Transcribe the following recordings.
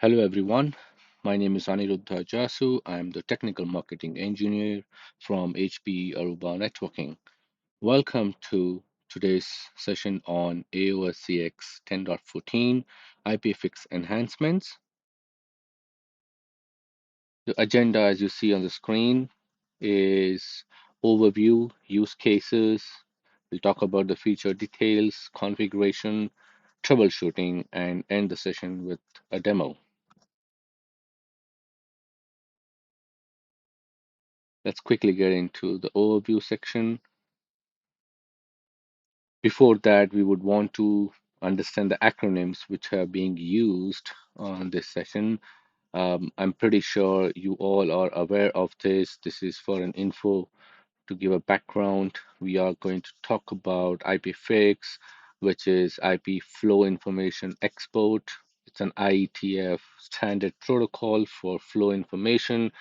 Hello everyone, my name is Aniruddha Jasu. I am the technical marketing engineer from HP Aruba Networking. Welcome to today's session on AOS-CX 10.14 IPFIX enhancements. The agenda, as you see on the screen, is overview, use cases. We'll talk about the feature details, configuration, troubleshooting, and end the session with a demo. Let's quickly get into the overview section. Before that, we would want to understand the acronyms which are being used on this session. I'm pretty sure you all are aware of this. This is for an info to give a background. We are going to talk about IPFIX, which is IP Flow Information Export. It's an IETF standard protocol for flow information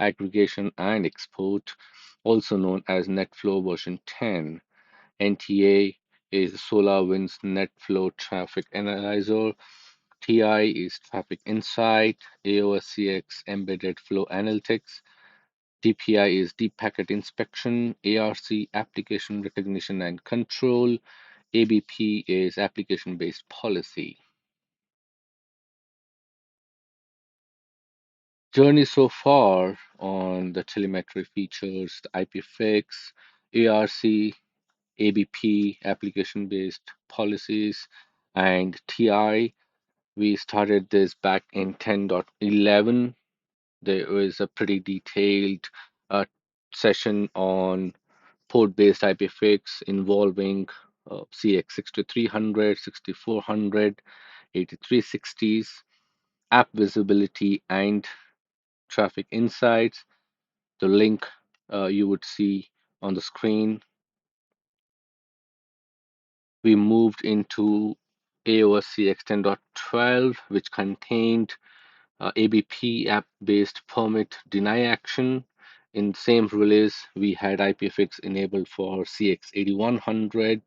aggregation and export, also known as NetFlow version 10. NTA is SolarWinds NetFlow Traffic Analyzer. TI is Traffic Insight. AOS-CX Embedded Flow Analytics. DPI is Deep Packet Inspection. ARC Application Recognition and Control. ABP is Application Based Policy. Journey so far on the telemetry features, the IPFIX, ARC, ABP, application based policies, and TI. We started this back in 10.11. There was a pretty detailed uh, session on port-based IPFIX involving CX 6300, 6400, 8360s, app visibility, and traffic insights. The link you would see on the screen. We moved into AOS-CX 10.12, which contained ABP app-based permit deny action. In the same release, we had IPFIX enabled for CX 8100.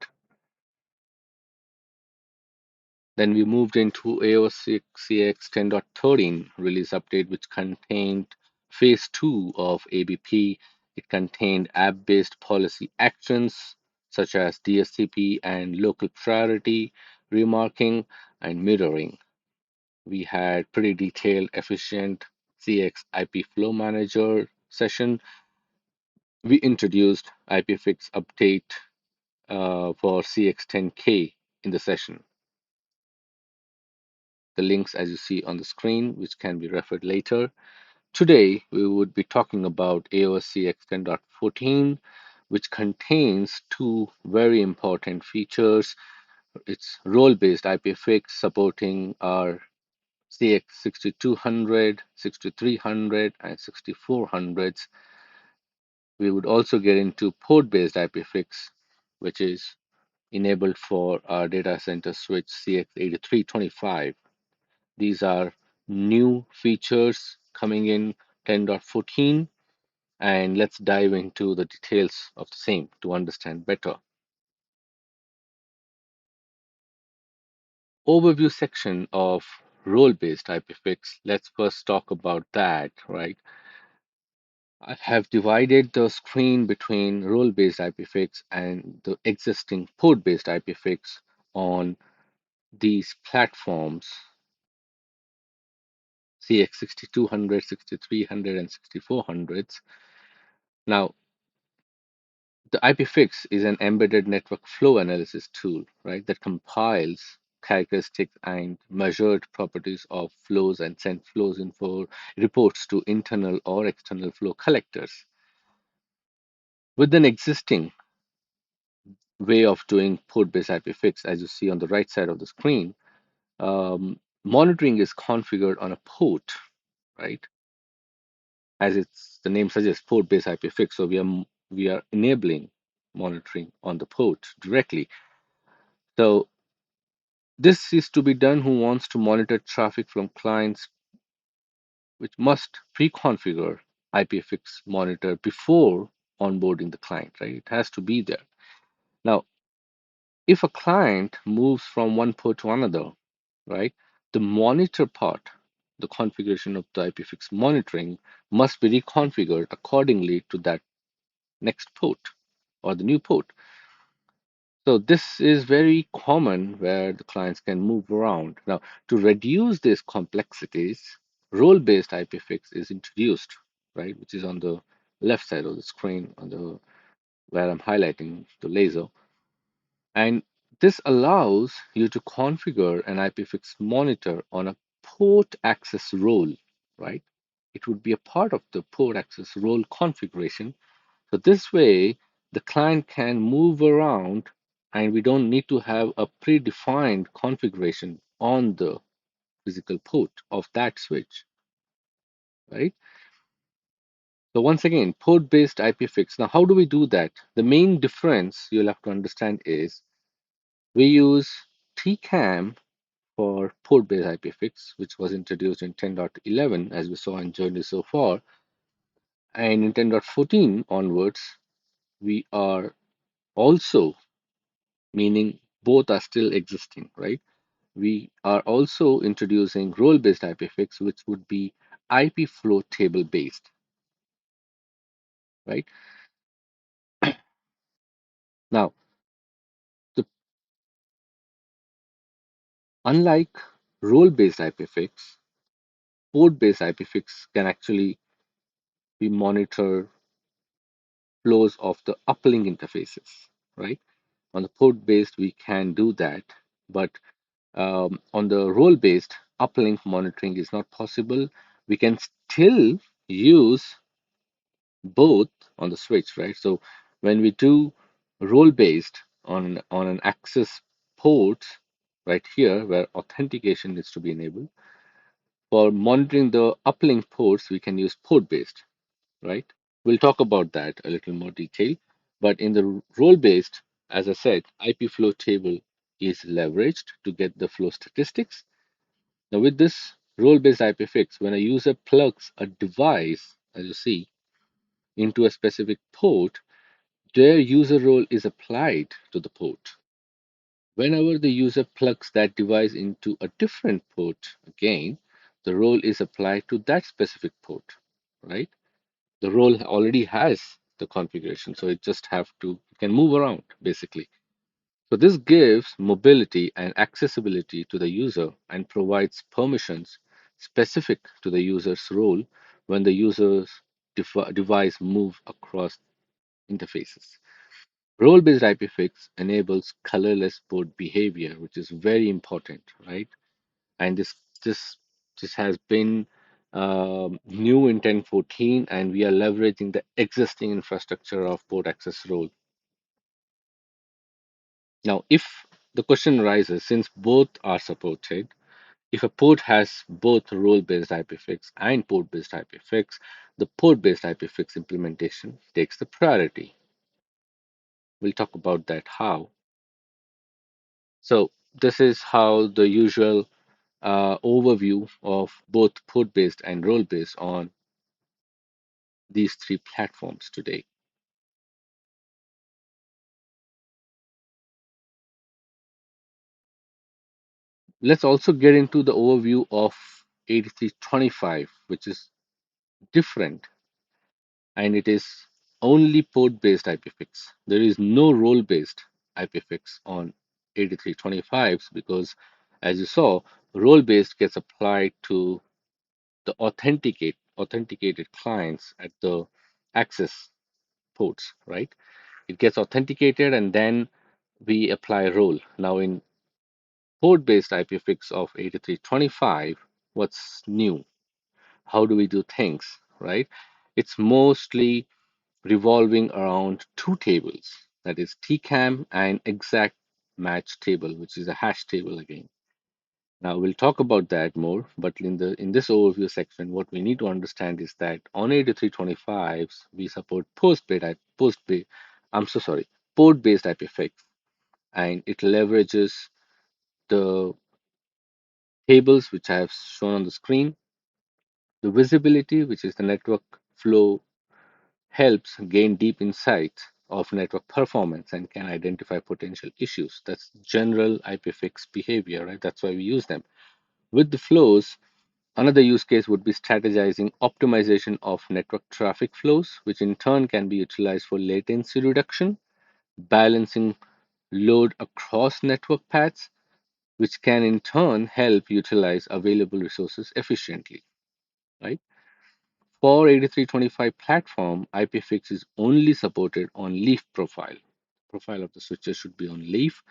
Then we moved into AOS-CX 10.13 release update, which contained phase 2 of ABP. It contained app-based policy actions such as DSCP and local priority, remarking, and mirroring. We had pretty detailed, efficient CX IP Flow Manager session. We introduced IPFIX update for CX10K in the session. The links as you see on the screen, which can be referred later. Today, we would be talking about AOS-CX 10.14, which contains two very important features. It's role-based IPFIX supporting our CX 6200, 6300, and 6400s. We would also get into port-based IPFIX, which is enabled for our data center switch CX8325. These are new features coming in 10.14, and let's dive into the details of the same to understand better. Overview section of role-based IPFIX. Let's first talk about that, right? I have divided the screen between role-based IPFIX and the existing port-based IPFIX on these platforms, CX 6200, 6300, and 6400s. Now, the IPFIX is an embedded network flow analysis tool, right, that compiles characteristics and measured properties of flows and send flows info reports to internal or external flow collectors. With an existing way of doing port-based IPFIX, as you see on the right side of the screen, monitoring is configured on a port, right? As it's the name suggests, port-based IPFIX. So we are enabling monitoring on the port directly. So this is to be done who wants to monitor traffic from clients, which must pre-configure IPFIX monitor before onboarding the client, right? It has to be there. Now, if a client moves from one port to another, right, the monitor part the configuration of the IPFIX monitoring must be reconfigured accordingly to that next port or the new port. So this is very common where the clients can move around. Now, to reduce these complexities, role-based IPFIX is introduced, right, which is on the left side of the screen on the where I'm highlighting the laser. And this allows you to configure an IPFIX monitor on a port access role, right? It would be a part of the port access role configuration. So this way, the client can move around and we don't need to have a predefined configuration on the physical port of that switch, right? So once again, port-based IPFIX. Now, how do we do that? The main difference you'll have to understand is we use TCAM for port-based IPFIX, which was introduced in 10.11, as we saw in journey so far. And in 10.14 onwards, we are also, meaning both are still existing, right? We are also introducing role-based IPFIX, which would be IP flow table based, right? Now, the, unlike role-based IPFIX, port-based IPFIX can actually be monitor flows of the uplink interfaces, right? On the port-based, we can do that, but on the role-based, uplink monitoring is not possible. We can still use both on the switch, right? So when we do role-based on an access port right here, where authentication needs to be enabled, for monitoring the uplink ports, we can use port-based, right? We'll talk about that a little more detail. But in the role-based, as I said, IP flow table is leveraged to get the flow statistics. Now with this role-based IPFIX, when a user plugs a device, as you see, into a specific port, their user role is applied to the port. Whenever the user plugs that device into a different port again, the role is applied to that specific port, right? The role already has the configuration, so it just have to it can move around basically. So this gives mobility and accessibility to the user and provides permissions specific to the user's role when the user's device move across interfaces. Role-based IPFIX enables colorless port behavior, which is very important, right? And this this has been new in 10.14, and we are leveraging the existing infrastructure of port access role. Now, if the question arises, since both are supported, if a port has both role-based IPFIX and port-based IPFIX, the port-based IPFIX implementation takes the priority. We'll talk about that how. So this is how the usual overview of both port-based and role-based on these three platforms today. Let's also get into the overview of 8325, which is different, and it is only port-based IPFIX. There is no role-based IPFIX on 8325s because, as you saw, role-based gets applied to the authenticated clients at the access ports, right? It gets authenticated and then we apply role. Now in port-based IPFIX of 8325, what's new? How do we do things, right? It's mostly revolving around two tables, that is TCAM and exact match table, which is a hash table again. Now we'll talk about that more, but in this overview section, what we need to understand is that on 8325s we support I'm so sorry, port-based IPFIX, and it leverages the tables which I have shown on the screen. The visibility, which is the network flow, helps gain deep insight of network performance and can identify potential issues. That's general IPFIX behavior, right? That's why we use them. With the flows, Another use case would be strategizing optimization of network traffic flows, which in turn can be utilized for latency reduction, balancing load across network paths, which can in turn help utilize available resources efficiently, right? For 8325 platform, IPFIX is only supported on leaf profile. Profile of the switches should be on leaf.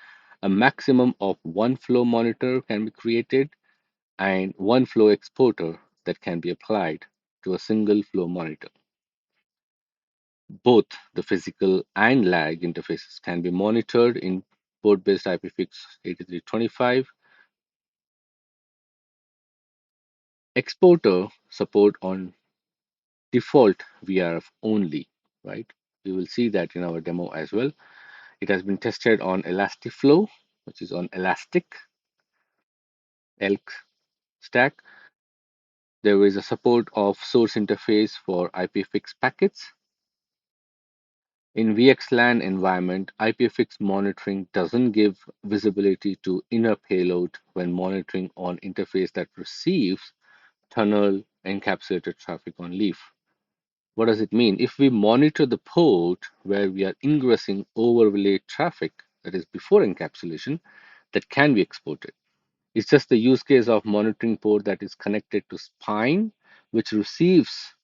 A maximum of one flow monitor can be created and one flow exporter that can be applied to a single flow monitor. Both the physical and lag interfaces can be monitored in port-based IPFIX 8325. Exporter support on default VRF only, right? We will see that in our demo as well. It has been tested on Elastic Flow, which is on Elastic ELK stack. There is a support of source interface for IPFIX packets. In VXLAN environment, IPFIX monitoring doesn't give visibility to inner payload when monitoring on interface that receives tunnel encapsulated traffic on leaf. What does it mean? If we monitor the port where we are ingressing overlay traffic, that is before encapsulation, that can be exported. It's just the use case of monitoring port that is connected to spine, which receives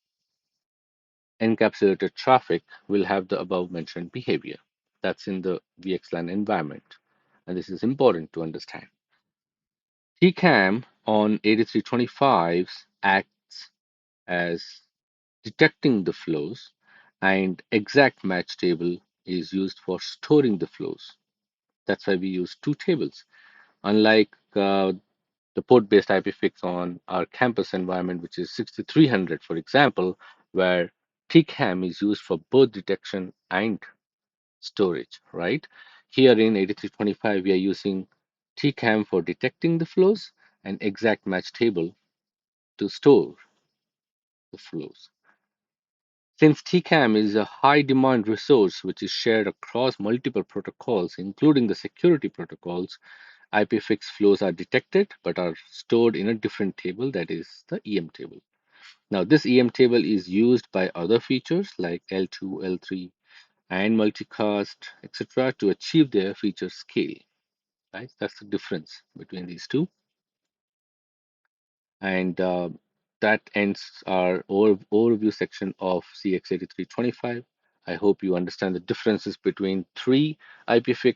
encapsulated traffic, will have the above mentioned behavior. That's in the VXLAN environment. And this is important to understand. TCAM on 8325s acts as detecting the flows, and exact match table is used for storing the flows. That's why we use two tables. Unlike the port-based IPFIX on our campus environment, which is 6300, for example, where TCAM is used for both detection and storage, right? Here in 8325, we are using TCAM for detecting the flows and exact match table to store the flows. Since TCAM is a high demand resource which is shared across multiple protocols, including the security protocols, IPFIX flows are detected but are stored in a different table, that is the EM table. Now, this EM table is used by other features like L2, L3, and multicast, etc., to achieve their feature scale. Right? That's the difference between these two. And that ends our overview section of CX8325. I hope you understand the differences between three IPFIX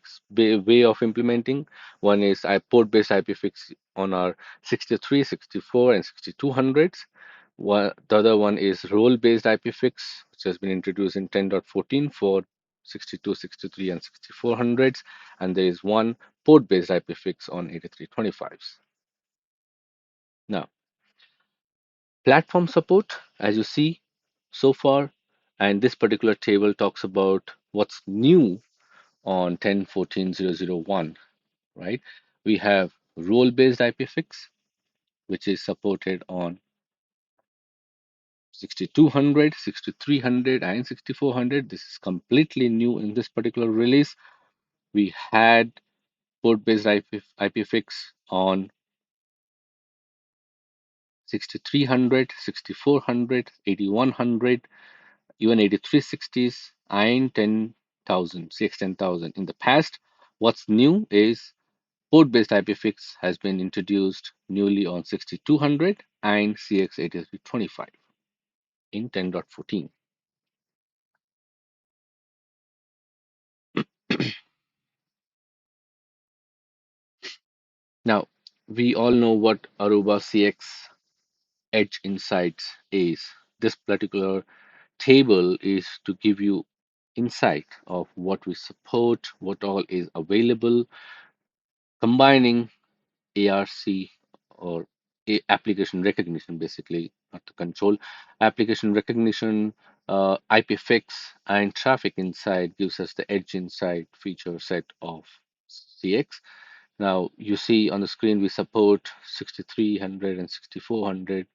way of implementing. One is port-based IPFIX on our 63, 64, and 6200s. The other one is role-based IPFIX, which has been introduced in 10.14 for 62, 63, and 6400s. And there is one port-based IPFIX on 8325s. Now, platform support, as you see so far, and this particular table talks about what's new on 10.14.001, right? We have role-based IPFIX, which is supported on 6200, 6300, and 6400. This is completely new in this particular release. We had port-based IPFIX on 6300, 6400, 8100, even 8360s and 10,000, CX 10,000. In the past, what's new is port-based IPFIX has been introduced newly on 6200 and CX 8325 in 10.14. Now, we all know what Aruba CX Edge Insights is. This particular table is to give you insight of what we support, what all is available, combining ARC or application recognition, basically, not the control. Application recognition, IPFIX, and traffic insight gives us the edge insight feature set of CX. Now, you see on the screen we support 6300 and 6400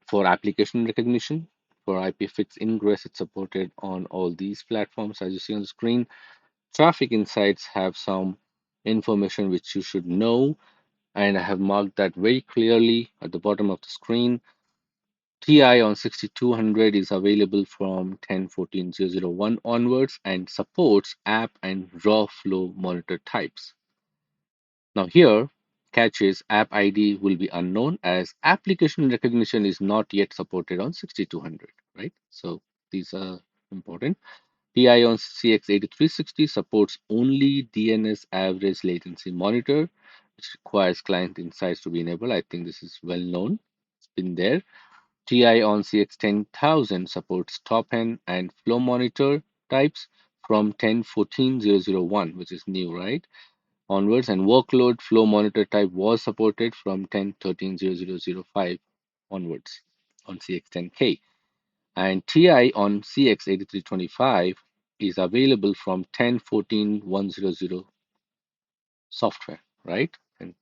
for application recognition. For IPFIX ingress, it's supported on all these platforms. As you see on the screen, traffic insights have some information which you should know. and I have marked that very clearly at the bottom of the screen. TI on 6200 is available from 10.14.001 onwards and supports app and raw flow monitor types. Now here, catch is app ID will be unknown as application recognition is not yet supported on 6200, right? So these are important. TI on CX 8360 supports only DNS average latency monitor, which requires client insights to be enabled. I think this is well known. It's been there. TI on CX 10,000 supports top end and flow monitor types from 10.14.001, which is new, right? Onwards, and workload flow monitor type was supported from 10.13.0.0.0.5 onwards on CX10K. And TI on CX8325 is available from 10.14.100 software, right? And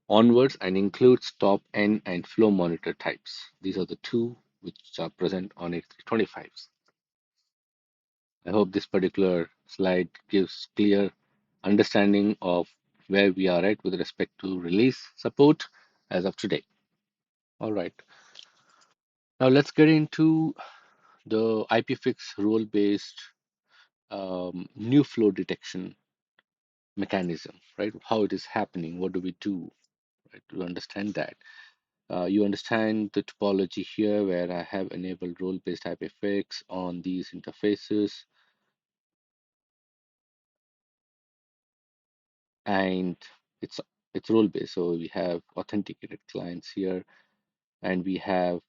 onwards and includes top N and flow monitor types. These are the two which are present on 8325s. I hope this particular slide gives clear understanding of where we are at with respect to release support as of today. All right. Now let's get into the IPFIX role-based new flow detection mechanism, right? How it is happening, what do we do, right? To understand that. You understand the topology here where I have enabled role-based IPFIX on these interfaces, and it's it's role-based. So we have authenticated clients here, and we have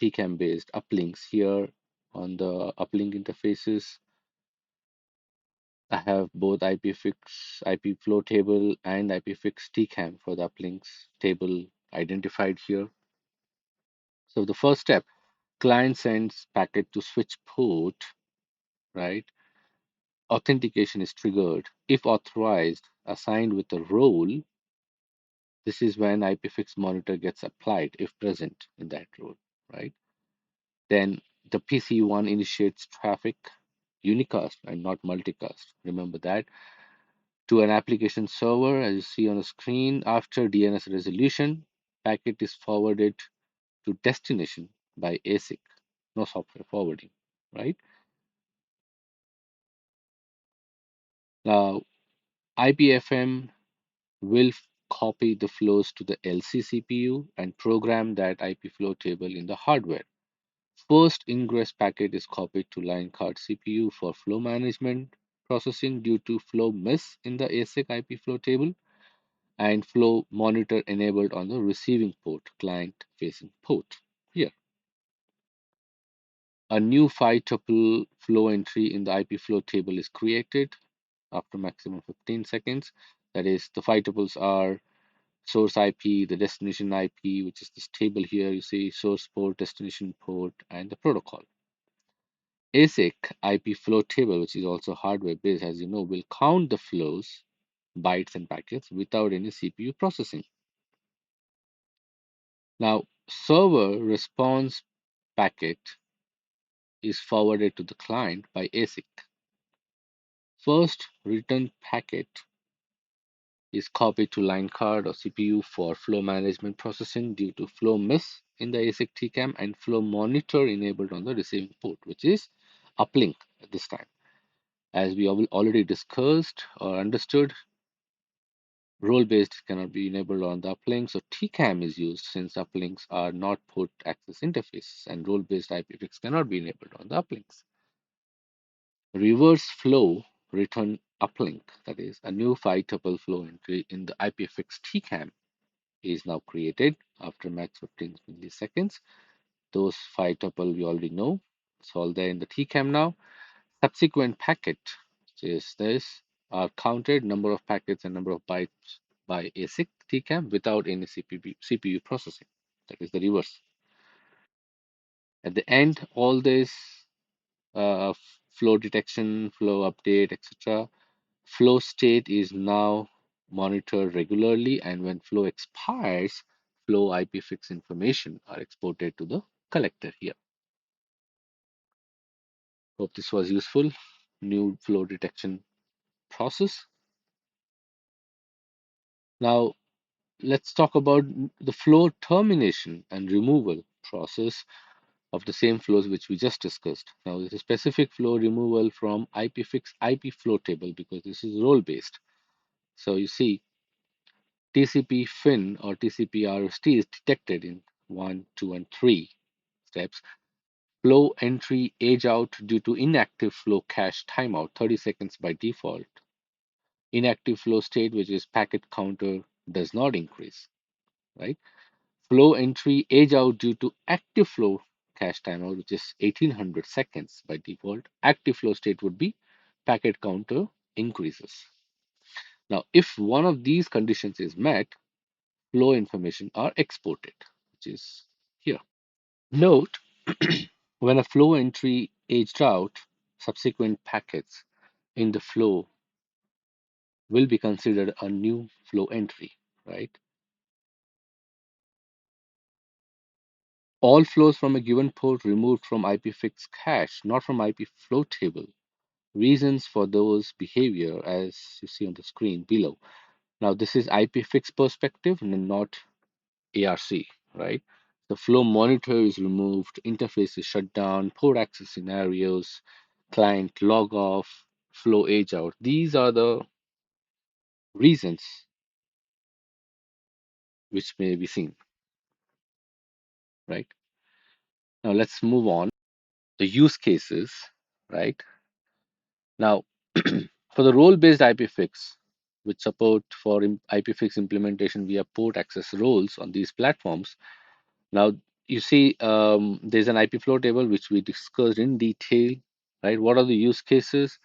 TCAM-based uplinks here on the uplink interfaces. I have both IPFIX, IP flow table, and IPFIX TCAM for the uplinks table identified here. So the first step, client sends packet to switch port, right? Authentication is triggered. If authorized, assigned with a role, this is when IPFIX monitor gets applied if present in that role, right? Then the PC1 initiates traffic unicast and not multicast. Remember that to an application server, as you see on the screen. After DNS resolution, packet is forwarded to destination by ASIC, no software forwarding, right? Now, IPFM will copy the flows to the LC CPU and program that IP flow table in the hardware. First ingress packet is copied to line card CPU for flow management processing due to flow miss in the ASIC IP flow table and flow monitor enabled on the receiving port, client facing port. Here, a new 5-tuple flow entry in the IP flow table is created after maximum 15 seconds. That is, the 5 tuples are source IP, the destination IP, which is this table here. You see source port, destination port, and the protocol. ASIC IP flow table, which is also hardware based, as you know, will count the flows, bytes, and packets without any CPU processing. Now, server response packet is forwarded to the client by ASIC. First return packet is copied to line card or CPU for flow management processing due to flow miss in the ASIC TCAM and flow monitor enabled on the receiving port, which is uplink at this time. As we already discussed or understood, role-based cannot be enabled on the uplink, so TCAM is used since uplinks are not port access interfaces and role-based IPFIX cannot be enabled on the uplinks. Reverse flow return uplink, that is, a new 5-tuple flow entry in the IPFIX TCAM is now created after max 15 milliseconds. Those 5-tuple we already know. It's all there in the TCAM now. Subsequent packet, which is this, are counted number of packets and number of bytes by ASIC TCAM without any CPU processing. That is the reverse. At the end, all this uh, flow detection, flow update, etc. Flow state is now monitored regularly, and when flow expires, flow IPFIX information are exported to the collector here. Hope this was useful. New flow detection process. Now, let's talk about the flow termination and removal process of the same flows which we just discussed. Now, this is specific flow removal from IPFIX IP flow table because this is role based. So you see, TCP FIN or TCP RST is detected in 1, 2, and 3 steps. Flow entry age out due to inactive flow cache timeout, 30 seconds by default. Inactive flow state, which is packet counter, does not increase, right? Flow entry age out due to active flow cache timeout, which is 1800 seconds by default. Active flow state would be packet counter increases. Now, if one of these conditions is met, flow information are exported, which is here. Note, when a flow entry aged out, subsequent packets in the flow will be considered a new flow entry, right? All flows from a given port removed from IPFIX cache, not from IP flow table. Reasons for those behavior as you see on the screen below. Now this is IPFIX perspective and not ARC, right? The flow monitor is removed, interface is shut down, port access scenarios, client log off, flow age out. These are the reasons which may be seen, right? Now let's move on. The use cases, right? Now, for the role-based IPFIX, with support for IPFIX implementation via port access roles on these platforms, now you see there's an IP flow table which we discussed in detail, right? What are the use cases?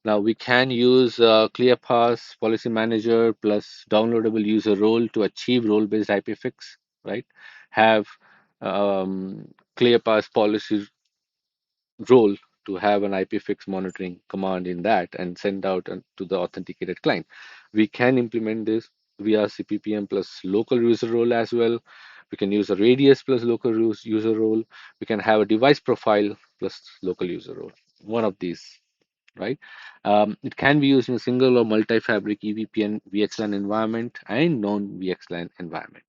Now we can use ClearPass Policy Manager plus downloadable user role to achieve role-based IPFIX, right? Have ClearPass policy role to have an IPFIX monitoring command in that and send out to the authenticated client. We can implement this via CPPM plus local user role as well. We can use a radius plus local user role. We can have a device profile plus local user role. One of these, right? It can be used in a single or multi-fabric EVPN VXLAN environment and non-VXLAN environment.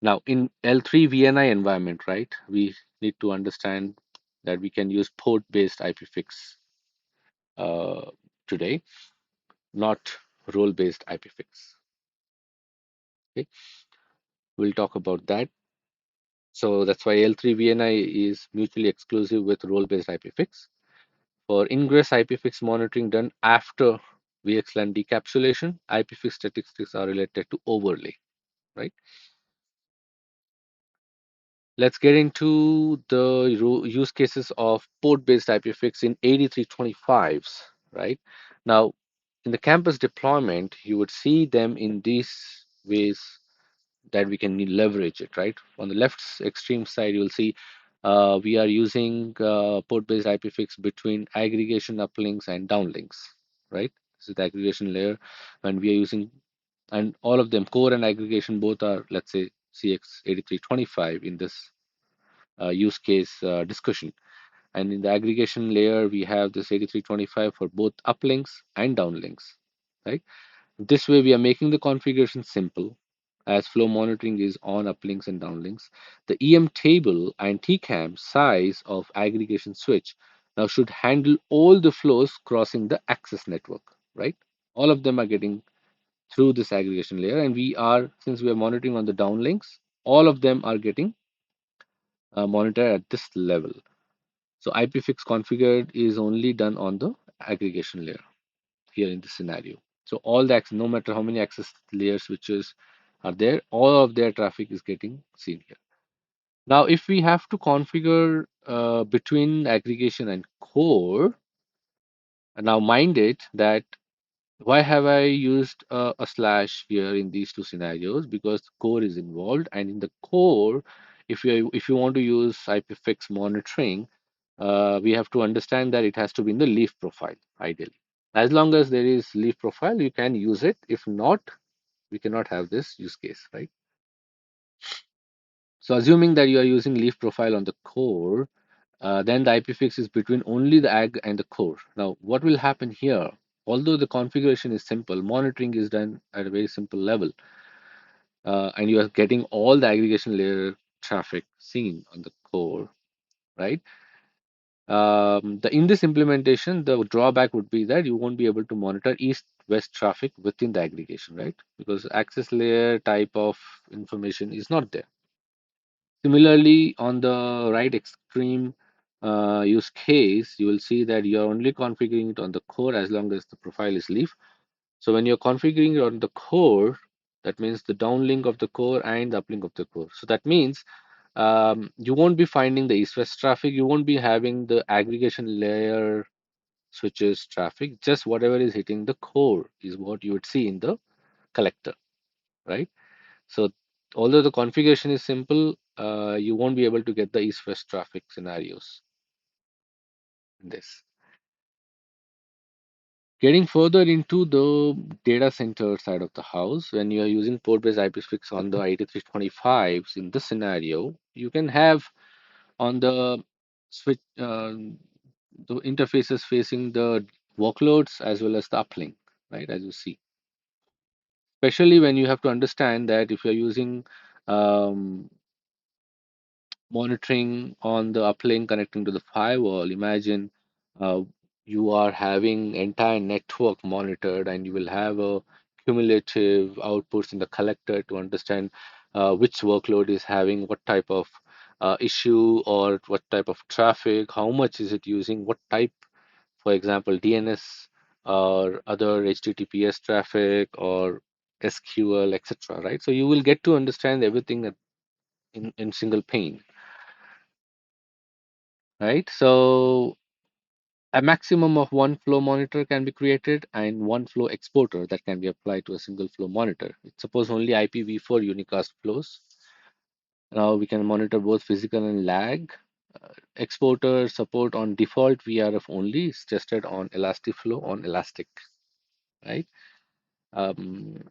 Now, in L3 VNI environment, right, we need to understand that we can use port-based IPFIX uh, today, not role-based IPFIX. Okay, we'll talk about that. So that's why L3 VNI is mutually exclusive with role-based IPFIX. For ingress IPFIX monitoring done after VXLAN decapsulation, IPFIX statistics are related to overlay, right? Let's get into the use cases of port-based IPFIX in 8325s, right? Now, in the campus deployment, you would see them in these ways that we can leverage it, right? On the left extreme side, you'll see we are using port-based IPFIX between aggregation uplinks and downlinks, right? This is the aggregation layer, and we are using, and all of them, core and aggregation, both are, let's say, CX 8325 in this use case discussion. And in the aggregation layer, we have this 8325 for both uplinks and downlinks, right? This way, we are making the configuration simple as flow monitoring is on uplinks and downlinks. The EM table and TCAM size of aggregation switch now should handle all the flows crossing the access network, right? All of them are getting through this aggregation layer, and we are, since we are monitoring on the downlinks, all of them are getting monitored at this level. So IPFIX configured is only done on the aggregation layer here in this scenario. So all the access, no matter how many access layer switches are there, all of their traffic is getting seen here. Now, if we have to configure between aggregation and core, now mind it that why have I used a slash here in these two scenarios? Because core is involved, and in the core, if you want to use IPFIX monitoring, we have to understand that it has to be in the leaf profile, ideally. As long as there is leaf profile, you can use it. If not, we cannot have this use case, right? So assuming that you are using leaf profile on the core, then the IPFIX is between only the ag and the core. Now, what will happen here? Although the configuration is simple, monitoring is done at a very simple level. and you are getting all the aggregation layer traffic seen on the core, right? In this implementation, the drawback would be that you won't be able to monitor east-west traffic within the aggregation, right? Because access layer type of information is not there. Similarly, on the right extreme use case, you will see that you're only configuring it on the core as long as the profile is leaf. So when you're configuring it on the core, that means the downlink of the core and the uplink of the core. So that means you won't be finding the east-west traffic. You won't be having the aggregation layer switches traffic. Just whatever is hitting the core is what you would see in the collector, right? So although the configuration is simple, you won't be able to get the east-west traffic scenarios in this. Getting further into the data center side of the house, when you are using port-based IPFIX on the 8325s, in this scenario, you can have on the switch the interfaces facing the workloads as well as the uplink, right? As you see, especially when you have to understand that if you're using um, monitoring on the uplink connecting to the firewall. Imagine uh, you are having entire network monitored, and you will have a cumulative outputs in the collector to understand which workload is having what type of issue or what type of traffic, how much is it using, what type, for example, DNS or other HTTPS traffic or SQL, etc. Right? So you will get to understand everything in single pane, right? So a maximum of one flow monitor can be created and one flow exporter that can be applied to a single flow monitor. Suppose only IPv4 unicast flows. Now we can monitor both physical and lag. Exporter support on default VRF only is tested on Elastic Flow on Elastic, right? Um,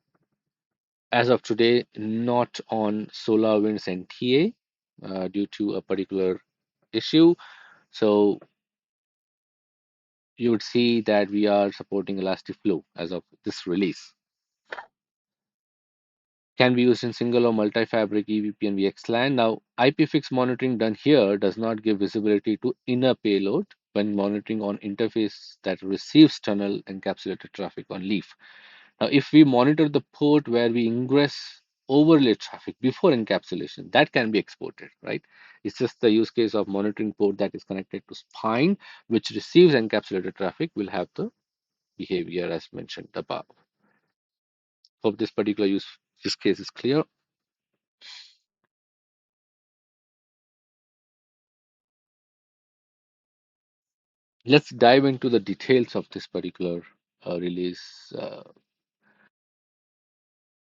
as of today, not on SolarWinds NTA due to a particular issue. So you would see that we are supporting Elastic Flow as of this release. Can be used in single or multi-fabric EVP and VXLAN. Now, IPFIX monitoring done here does not give visibility to inner payload when monitoring on interface that receives tunnel encapsulated traffic on leaf. Now, if we monitor the port where we ingress overlay traffic before encapsulation, that can be exported, right? It's just the use case of monitoring port that is connected to spine, which receives encapsulated traffic, will have the behavior as mentioned above. Hope this particular use case is clear. Let's dive into the details of this particular release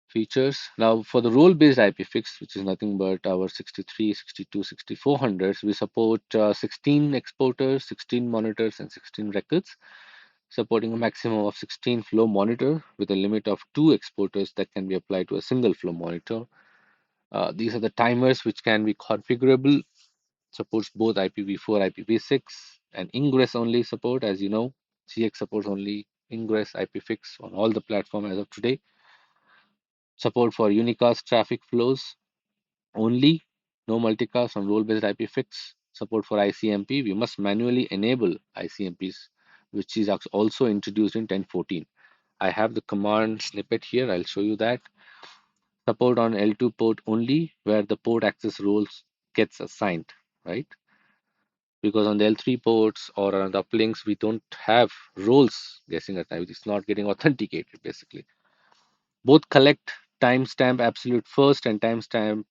features. Now, for the role-based IPFIX, which is nothing but our 63, 62, 6400s, we support 16 exporters, 16 monitors, and 16 records, supporting a maximum of 16 flow monitor with a limit of 2 exporters that can be applied to a single flow monitor. These are the timers which can be configurable, supports both IPv4, IPv6, and ingress only support. As you know, CX supports only ingress IPFIX on all the platform as of today. Support for unicast traffic flows only, no multicast on role-based IPFIX. Support for ICMP. We must manually enable ICMPs, which is also introduced in 10.14. I have the command snippet here. I'll show you that. Support on L2 port only, where the port access roles gets assigned, right? Because on the L3 ports or on the uplinks, we don't have roles guessing at time. It's not getting authenticated basically. Both collect timestamp absolute first and timestamp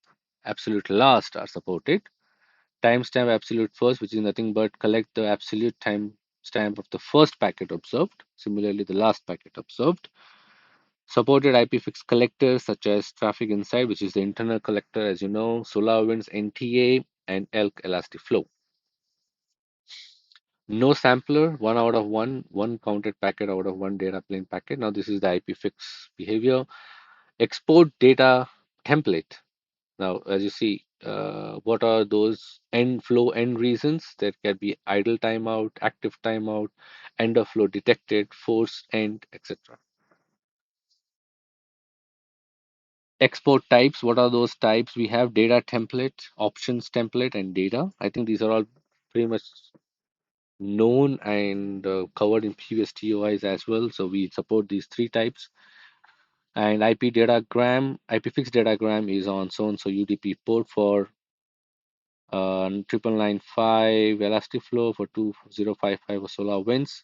absolute last are supported. Timestamp absolute first, which is nothing but collect the absolute timestamp of the first packet observed. Similarly, the last packet observed. Supported IPFIX collectors such as Traffic Insight, which is the internal collector, as you know, SolarWinds NTA, and ELK Elastic Flow. No sampler, one out of one counted packet out of one data plane packet. Now this is the IPFIX behavior. Export data template. Now, as you see, what are those end flow end reasons? There can be idle timeout, active timeout, end of flow detected, force end, etc. Export types, what are those types? We have data template, options template, and data. I think these are all pretty much known and covered in previous TOIs as well. So we support these three types. And IPFIX datagram is on so and so UDP port for 9995 elastic flow for 2055 or solar winds.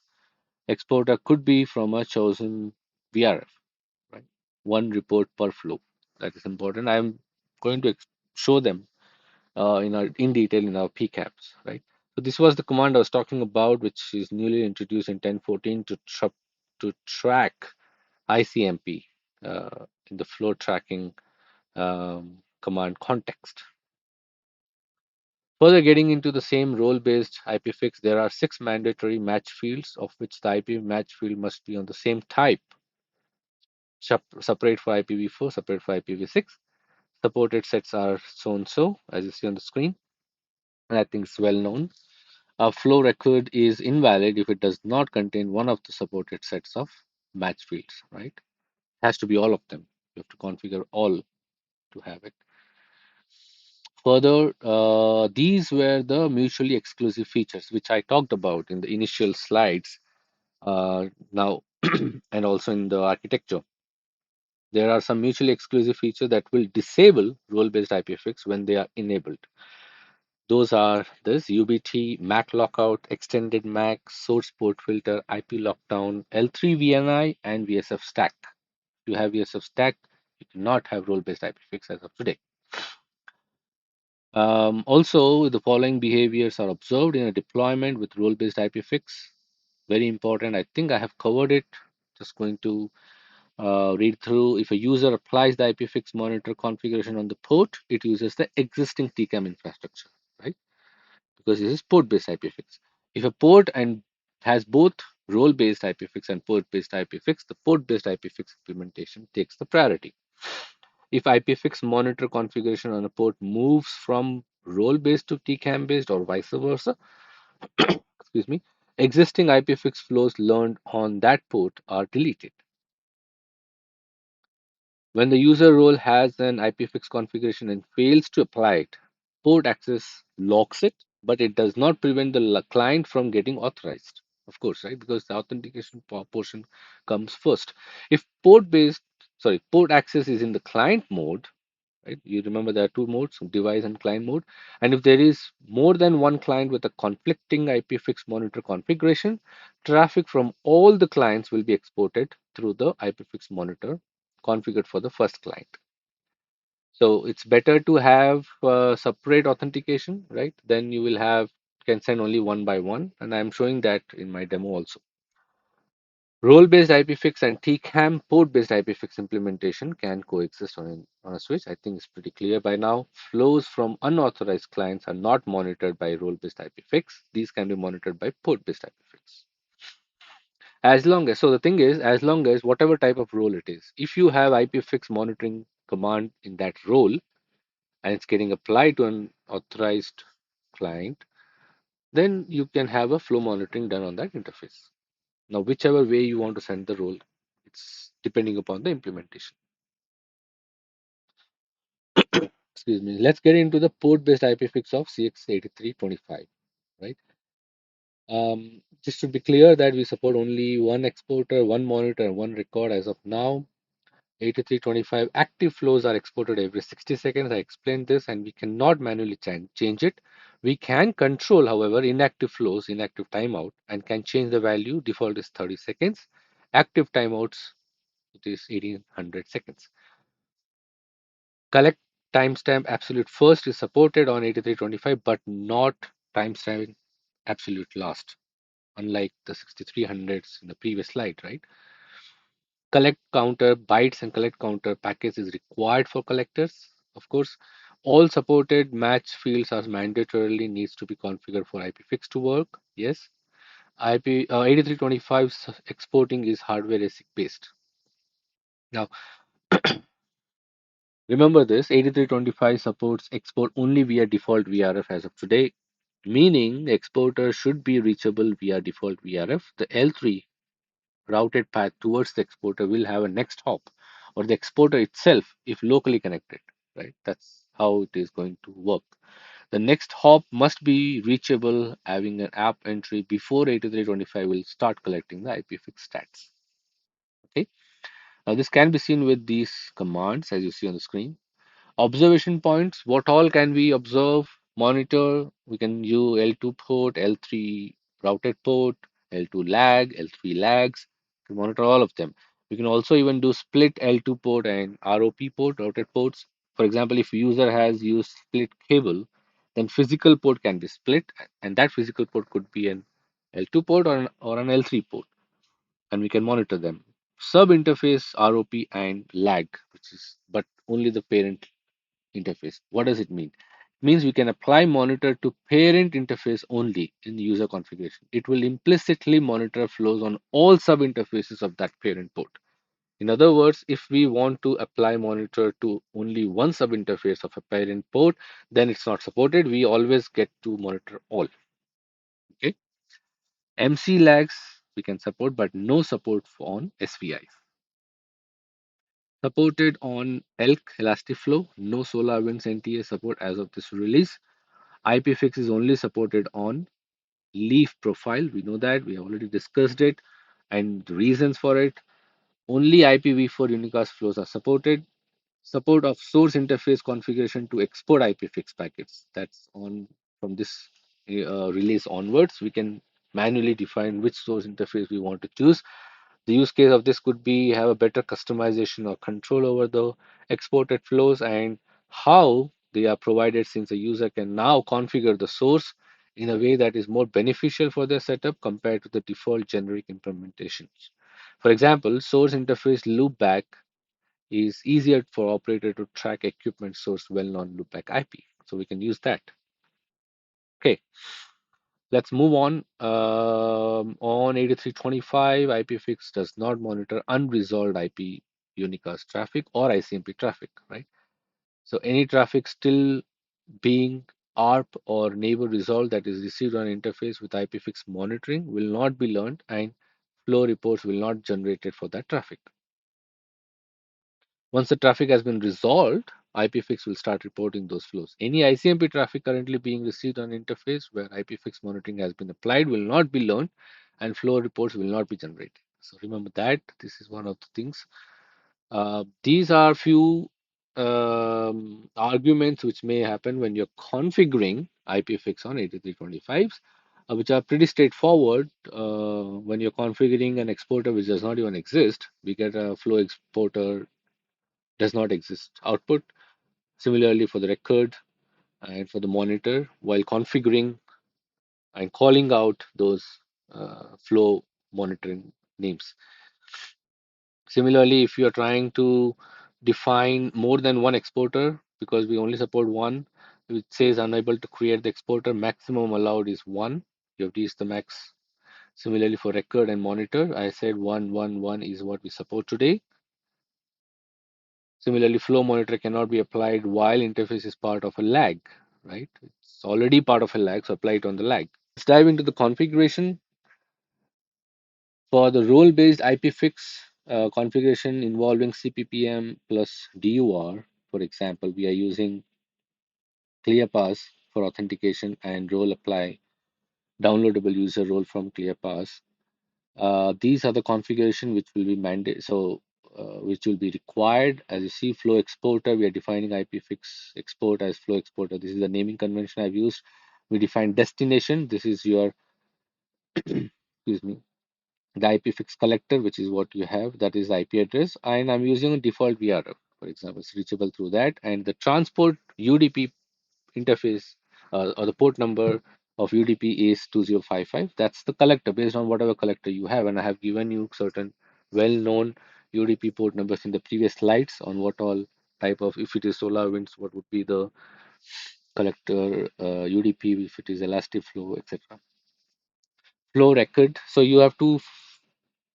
Exporter could be from a chosen VRF, right? One report per flow. That is important. I'm going to show them in detail in our PCAPs, right? So this was the command I was talking about, which is newly introduced in 10.14 to track ICMP in the flow tracking command context. Further getting into the same role-based IPFIX, there are 6 mandatory match fields, of which the IP match field must be on the same type, separate for IPv4, separate for IPv6. Supported sets are so and so, as you see on the screen, and I think it's well known. A flow record is invalid if it does not contain one of the supported sets of match fields, right? It has to be all of them. You have to configure all to have it. Further, these were the mutually exclusive features which I talked about in the initial slides now and also in the architecture. There are some mutually exclusive features that will disable role-based IPFIX when they are enabled. Those are this UBT, MAC lockout, extended MAC, source port filter, IP lockdown, L3 VNI, and VSF stack. If you have VSF stack, you cannot have role-based IPFIX as of today. Also, the following behaviors are observed in a deployment with role-based IPFIX. Very important. I think I have covered it. Just going to read through. If a user applies the IPFIX monitor configuration on the port, it uses the existing TCAM infrastructure, right? Because this is port-based IPFIX. If a port and has both role-based IPFIX and port-based IPFIX, the port-based IPFIX implementation takes the priority. If IPFIX monitor configuration on a port moves from role-based to TCAM-based or vice versa, excuse me, existing IPFIX flows learned on that port are deleted. When the user role has an IPFIX configuration and fails to apply it, port access locks it, but it does not prevent the client from getting authorized. Of course, right? Because the authentication portion comes first. If port access is in the client mode, right? You remember there are two modes, device and client mode. And if there is more than one client with a conflicting IPFIX monitor configuration, traffic from all the clients will be exported through the IPFIX monitor configured for the first client. So it's better to have separate authentication, right? Then you will have can send only one by one, and I'm showing that in my demo also. Role-based IPFIX and TCAM port-based IPFIX implementation can coexist on a switch. I think it's pretty clear by now. Flows from unauthorized clients are not monitored by role-based IPFIX. These can be monitored by port-based IPFIX. So the thing is, as long as whatever type of role it is, if you have IPFIX monitoring command in that role and it's getting applied to an authorized client, then you can have a flow monitoring done on that interface. Now, whichever way you want to send the role, it's depending upon the implementation. Excuse me. Let's get into the port-based IPFIX of CX 8325, right? Just to be clear that we support only one exporter, one monitor, and one record as of now. 8325 active flows are exported every 60 seconds. I explained this, and we cannot manually change it. We can control, however, inactive flows, inactive timeout, and can change the value. Default is 30 seconds. Active timeouts, it is 1800 seconds. Collect timestamp absolute first is supported on 8325, but not timestamp absolute last, unlike the 6300s in the previous slide, right? Collect counter bytes and collect counter package is required for collectors. Of course, all supported match fields are mandatorily needs to be configured for IPFIX to work. Yes, IP 8325 exporting is hardware ASIC based. Now, remember this 8325 supports export only via default VRF as of today, meaning the exporter should be reachable via default VRF. The L3 routed path towards the exporter will have a next hop or the exporter itself if locally connected, right? That's how it is going to work. The next hop must be reachable, having an app entry before 8325 will start collecting the IPFIX stats. Okay. Now this can be seen with these commands as you see on the screen. Observation points, what all can we observe, monitor? We can use L2 port, L3 routed port, L2 lag, L3 lags to monitor all of them. We can also even do split L2 port and ROP port, routed ports. For example, if user has used split cable, then physical port can be split, and that physical port could be an L2 port or an L3 port, and we can monitor them. Sub interface ROP and lag, which is but only the parent interface. What does it mean? It means we can apply monitor to parent interface only in the user configuration. It will implicitly monitor flows on all sub interfaces of that parent port. In other words, if we want to apply monitor to only one sub interface of a parent port, then it's not supported. We always get to monitor all. Okay. MC lags we can support, but no support on SVI. Supported on ELK Elasticflow, no SolarWinds NTA support as of this release. IPFIX is only supported on leaf profile. We know that we have already discussed it and the reasons for it. Only IPv4 unicast flows are supported. Support of source interface configuration to export IPFIX packets. That's on from this release onwards. We can manually define which source interface we want to choose. The use case of this could be have a better customization or control over the exported flows and how they are provided, since the user can now configure the source in a way that is more beneficial for their setup compared to the default generic implementations. For example, source interface loopback is easier for operator to track equipment source well known loopback IP. So we can use that. Okay, let's move on. On 8325, IPFIX does not monitor unresolved IP unicast traffic or ICMP traffic, right? So any traffic still being ARP or neighbor resolved that is received on interface with IPFIX monitoring will not be learned and flow reports will not generated for that traffic. Once the traffic has been resolved, IPFIX will start reporting those flows. Any ICMP traffic currently being received on interface where IPFIX monitoring has been applied will not be learned and flow reports will not be generated. So remember that this is one of the things. These are few arguments which may happen when you're configuring IPFIX on 8325s, which are pretty straightforward. When you're configuring an exporter which does not even exist, we get a flow exporter does not exist output. Similarly for the record and for the monitor, while configuring and calling out those flow monitoring names. Similarly, if you are trying to define more than one exporter, because we only support one, it says unable to create the exporter, maximum allowed is one. You have reached the max. Similarly for record and monitor, I said 111 is what we support today. Similarly, flow monitor cannot be applied while interface is part of a lag, right? It's already part of a lag, so apply it on the lag. Let's dive into the configuration. For the role-based IPFIX configuration involving CPPM plus DUR, for example, we are using ClearPass for authentication and role apply downloadable user role from ClearPass. These are the configuration which will be mandated. So which will be required. As you see, flow exporter, we are defining IPFIX export as flow exporter. This is the naming convention I've used. We define destination. This is your, excuse me, the IPFIX collector, which is what you have. That is the IP address. And I'm using a default VRF, for example, it's reachable through that. And the transport UDP interface or the port number of UDP is 2055. That's the collector based on whatever collector you have. And I have given you certain well-known UDP port numbers in the previous slides on what all type of, if it is SolarWinds, what would be the collector UDP, if it is Elastic Flow, etc. Flow record. So you have to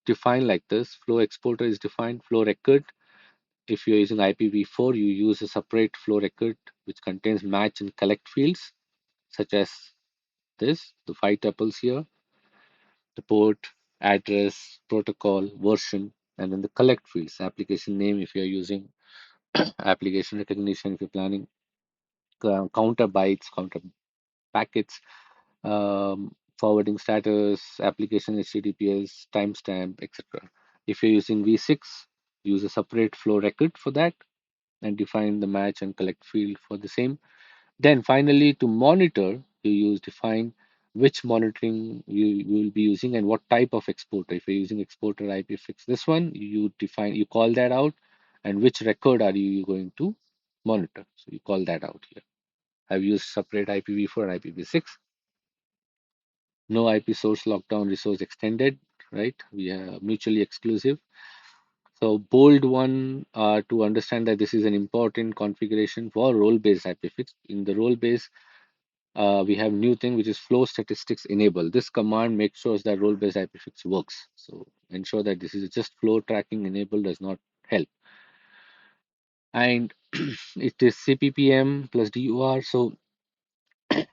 define like this. Flow exporter is defined. Flow record. If you're using IPv4, you use a separate flow record which contains match and collect fields such as this, the five tuples here, the port, address, protocol, version, And then the collect fields, application name if you're using application recognition, if you're planning counter bytes, counter packets, forwarding status, application HTTPS, timestamp, etc. If you're using V6, use a separate flow record for that and define the match and collect field for the same. Then finally, to monitor, you use define which monitoring you will be using and what type of exporter. If you're using exporter IPFIX, this one you define, you call that out, and which record are you going to monitor. So you call that out here. I've used separate IPv4 and IPv6. No IP source lockdown resource extended, right? We are mutually exclusive. So bold one to understand that this is an important configuration for role-based IPFIX. In the role-based, we have new thing which is flow statistics enable. This command makes sure that role-based IPFIX works. So ensure that this is just flow tracking enable does not help. And it is CPPM plus DUR. So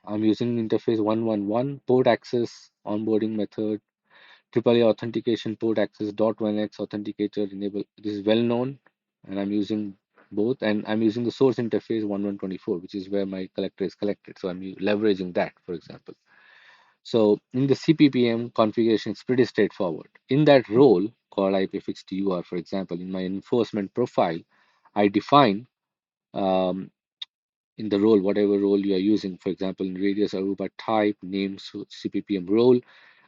I'm using interface 111 port access onboarding method AAA authentication port access .1x authenticator enable. This is well known, and I'm using both. And I'm using the source interface 1124, which is where my collector is collected. So I'm leveraging that, for example. So in the CPPM configuration, it's pretty straightforward. In that role called IPFIX DUR, for example, in my enforcement profile, I define um, in the role, whatever role you are using. For example, in radius Aruba type, name, so CPPM role,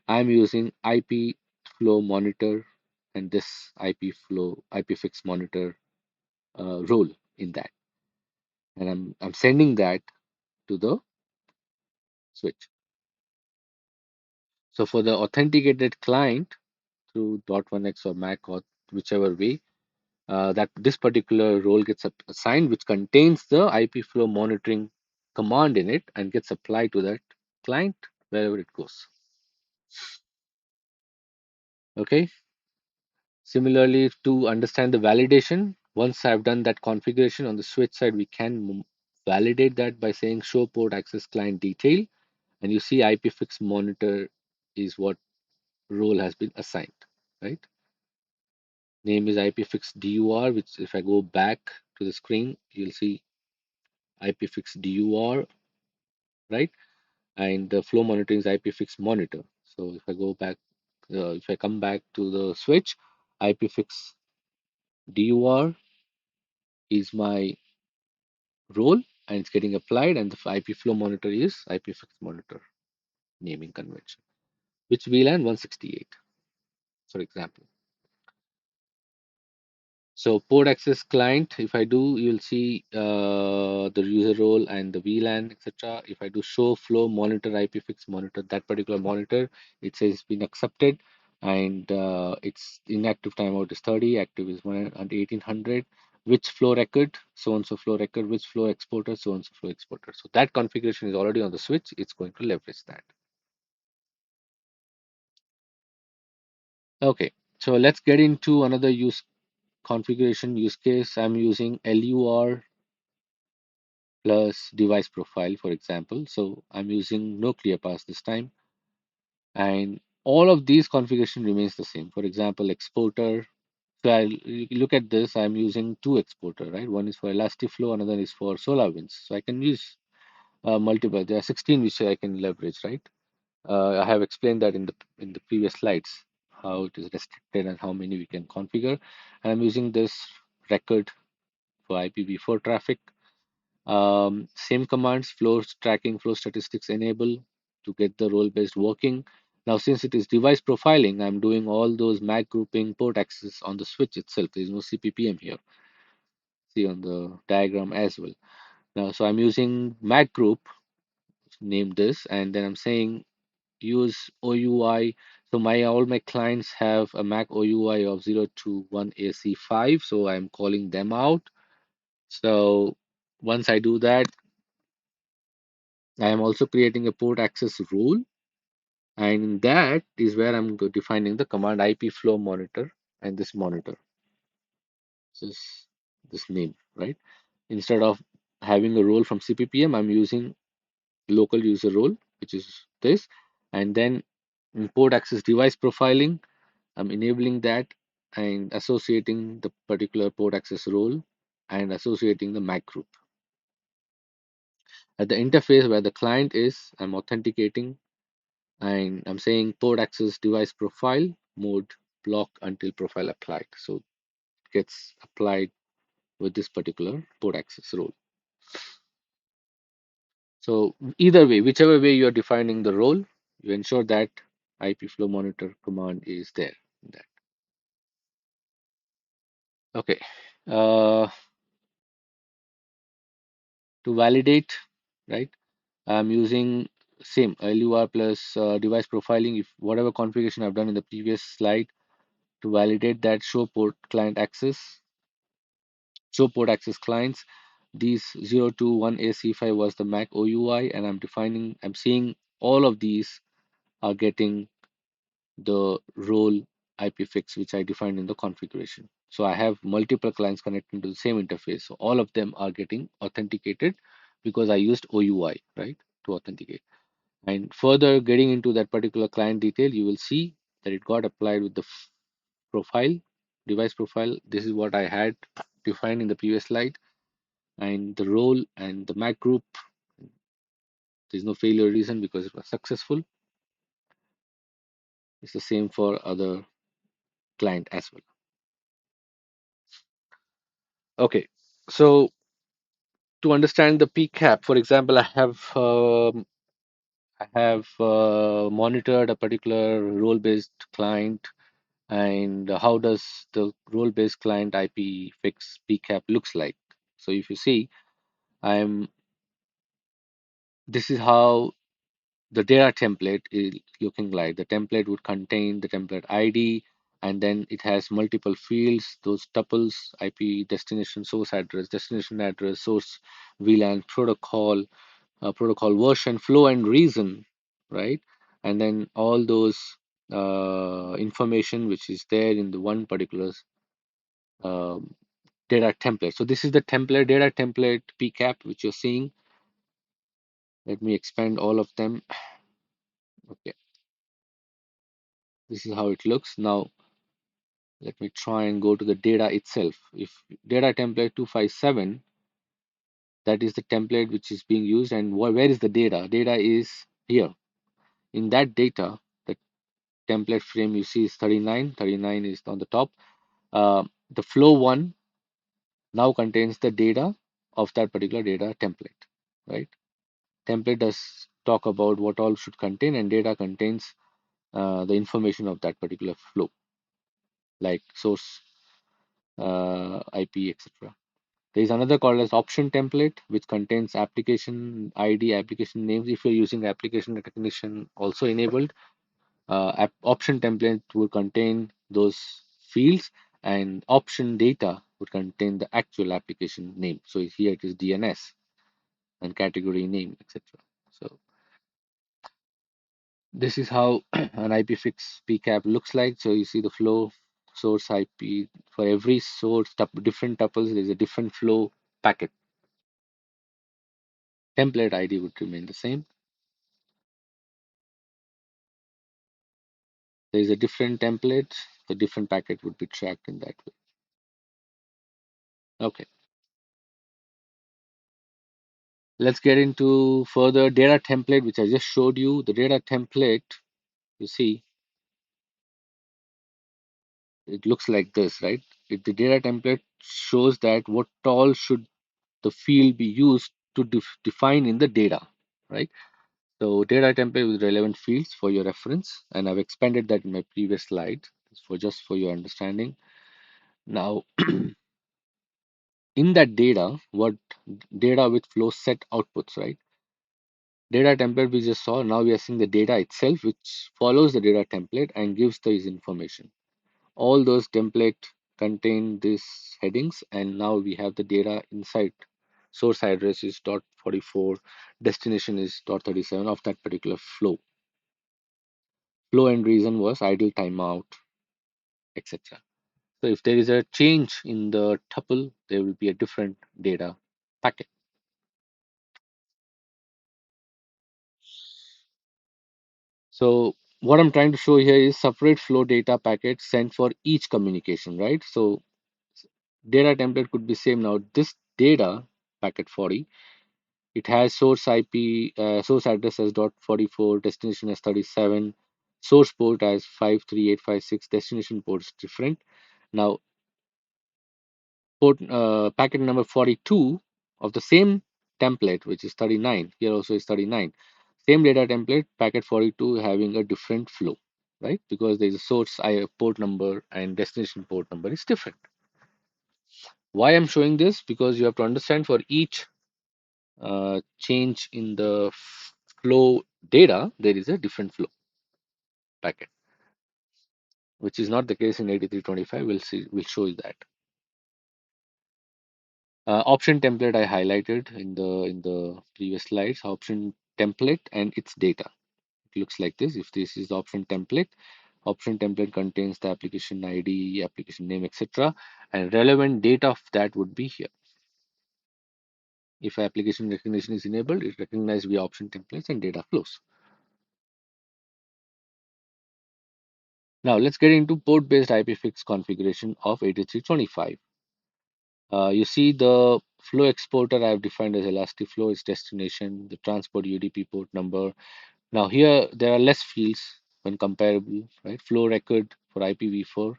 I'm using IP flow monitor and this IP flow IPFIX monitor role in that, and I'm sending that to the switch. So for the authenticated client through .1x or Mac or whichever way, that this particular role gets assigned, which contains the IP flow monitoring command in it and gets applied to that client wherever it goes. Okay. Similarly, to understand the validation, once I've done that configuration on the switch side, we can validate that by saying show port access client detail. And you see IPFIX monitor is what role has been assigned, right? Name is IPFIX DUR, which if I go back to the screen, you'll see IPFIX DUR, right? And the flow monitoring is IPFIX monitor. So if I go back, if I come back to the switch, IPFIX DUR is my role and it's getting applied, and the IP flow monitor is IPFIX monitor naming convention, which VLAN 168, for example. So port access client, if I do, you'll see the user role and the VLAN, etc. If I do show flow monitor IPFIX monitor, that particular monitor, it says it's been accepted, and it's inactive timeout is 30, active is 1 and 1800. Which flow record, so and so flow record, which flow exporter, so and so flow exporter. So that configuration is already on the switch. It's going to leverage that. Okay, so let's get into another use configuration use case. I'm using LUR plus device profile, for example. So I'm using no clear pass this time, and all of these configuration remains the same. For example, exporter. So I look at this. I'm using two exporter, right? One is for Elastiflow, another is for SolarWinds. So I can use multiple. There are 16 which I can leverage, right? I have explained that in the previous slides how it is restricted and how many we can configure. And I'm using this record for IPv4 traffic. Same commands, flow tracking, flow statistics enable to get the role based working. Now, since it is device profiling, I'm doing all those MAC grouping port access on the switch itself. There is no CPPM here. See on the diagram as well. Now, so I'm using MAC group, name this, and then I'm saying use OUI. So my all my clients have a MAC OUI of 0 to 1 AC5. So I'm calling them out. So once I do that, I am also creating a port access rule, and that is where I'm defining the command IP flow monitor and this monitor. This is this name, right? Instead of having a role from CPPM, I'm using local user role, which is this, and then in port access device profiling, I'm enabling that and associating the particular port access role and associating the MAC group. At the interface where the client is, I'm authenticating and I'm saying port access device profile mode block until profile applied. So it gets applied with this particular port access role. So either way, whichever way you are defining the role, you ensure that IP flow monitor command is there. That. Okay. Uh, to validate, right? I'm using same LUR plus device profiling. If whatever configuration I've done in the previous slide to validate that show port access clients. These 021AC5 was the MAC OUI, and I'm seeing all of these are getting the role IPFIX, which I defined in the configuration. So I have multiple clients connecting to the same interface. So all of them are getting authenticated because I used OUI, right, to authenticate. And further getting into that particular client detail, you will see that it got applied with the profile, device profile. This is what I had defined in the previous slide. And the role and the MAC group, there's no failure reason because it was successful. It's the same for other client as well. Okay, so to understand the PCAP, for example, I have monitored a particular role-based client, and how does the role-based client IP fix PCAP looks like. So if you see, I'm this is how the data template is looking like. The template would contain the template ID, and then it has multiple fields, those tuples, IP destination address, source VLAN protocol, protocol version, flow and reason, right? And then all those information which is there in the one particular um, data template. So this is the template data template PCAP which you're seeing. Let me expand all of them. Okay, this is how it looks now. Let me try and go to the data itself. If data template 257, that is the template which is being used, and where is the data? Data is here. In that data, the template frame you see is 39. 39 is on the top. The flow one now contains the data of that particular data template, right? Template does talk about what all should contain, and data contains the information of that particular flow, like source, IP, etc. There is another called as option template, which contains application ID, application names. If you're using application recognition also enabled, option template will contain those fields, and option data would contain the actual application name. So here it is DNS and category name, etc. So this is how an IPFIX PCAP looks like. So you see the flow source IP for every source, different tuples, there's a different flow packet. Template ID would remain the same. There is a different template, the different packet would be tracked in that way. Okay, let's get into further data template, which I just showed you. The data template, you see, it looks like this, right? The data template shows that what all should the field be used to define in the data, right? So data template with relevant fields for your reference, and I've expanded that in my previous slide for just for your understanding. Now, in that data, what data with flow set outputs, right? Data template we just saw. Now we are seeing the data itself, which follows the data template and gives these information. All those template contain these headings, and now we have the data inside. Source address is .44, destination is .37 of that particular flow. Flow and reason was idle timeout, etc. So if there is a change in the tuple, there will be a different data packet. So what I'm trying to show here is separate flow data packets sent for each communication, right? So data template could be same. Now this data packet 40, it has source IP, source address as .44, destination as 37, source port as 53856, destination port is different. Now port packet number 42 of the same template, which is 39, here also is 39. Same data template, packet 42 having a different flow, right? Because there is a source port number and destination port number is different. Why I'm showing this? Because you have to understand for each change in the flow data, there is a different flow packet, which is not the case in 8325. We'll see, we'll show you that. Option template I highlighted in the previous slides. Option template and its data. It looks like this. If this is the option template contains the application ID, application name, etc. And relevant data of that would be here. If application recognition is enabled, it recognizes via option templates and data flows. Now let's get into port-based IPFIX configuration of 8325. You see the flow exporter I have defined as elastic flow, its destination, the transport UDP port number. Now here there are less fields when comparable, right? Flow record for IPv4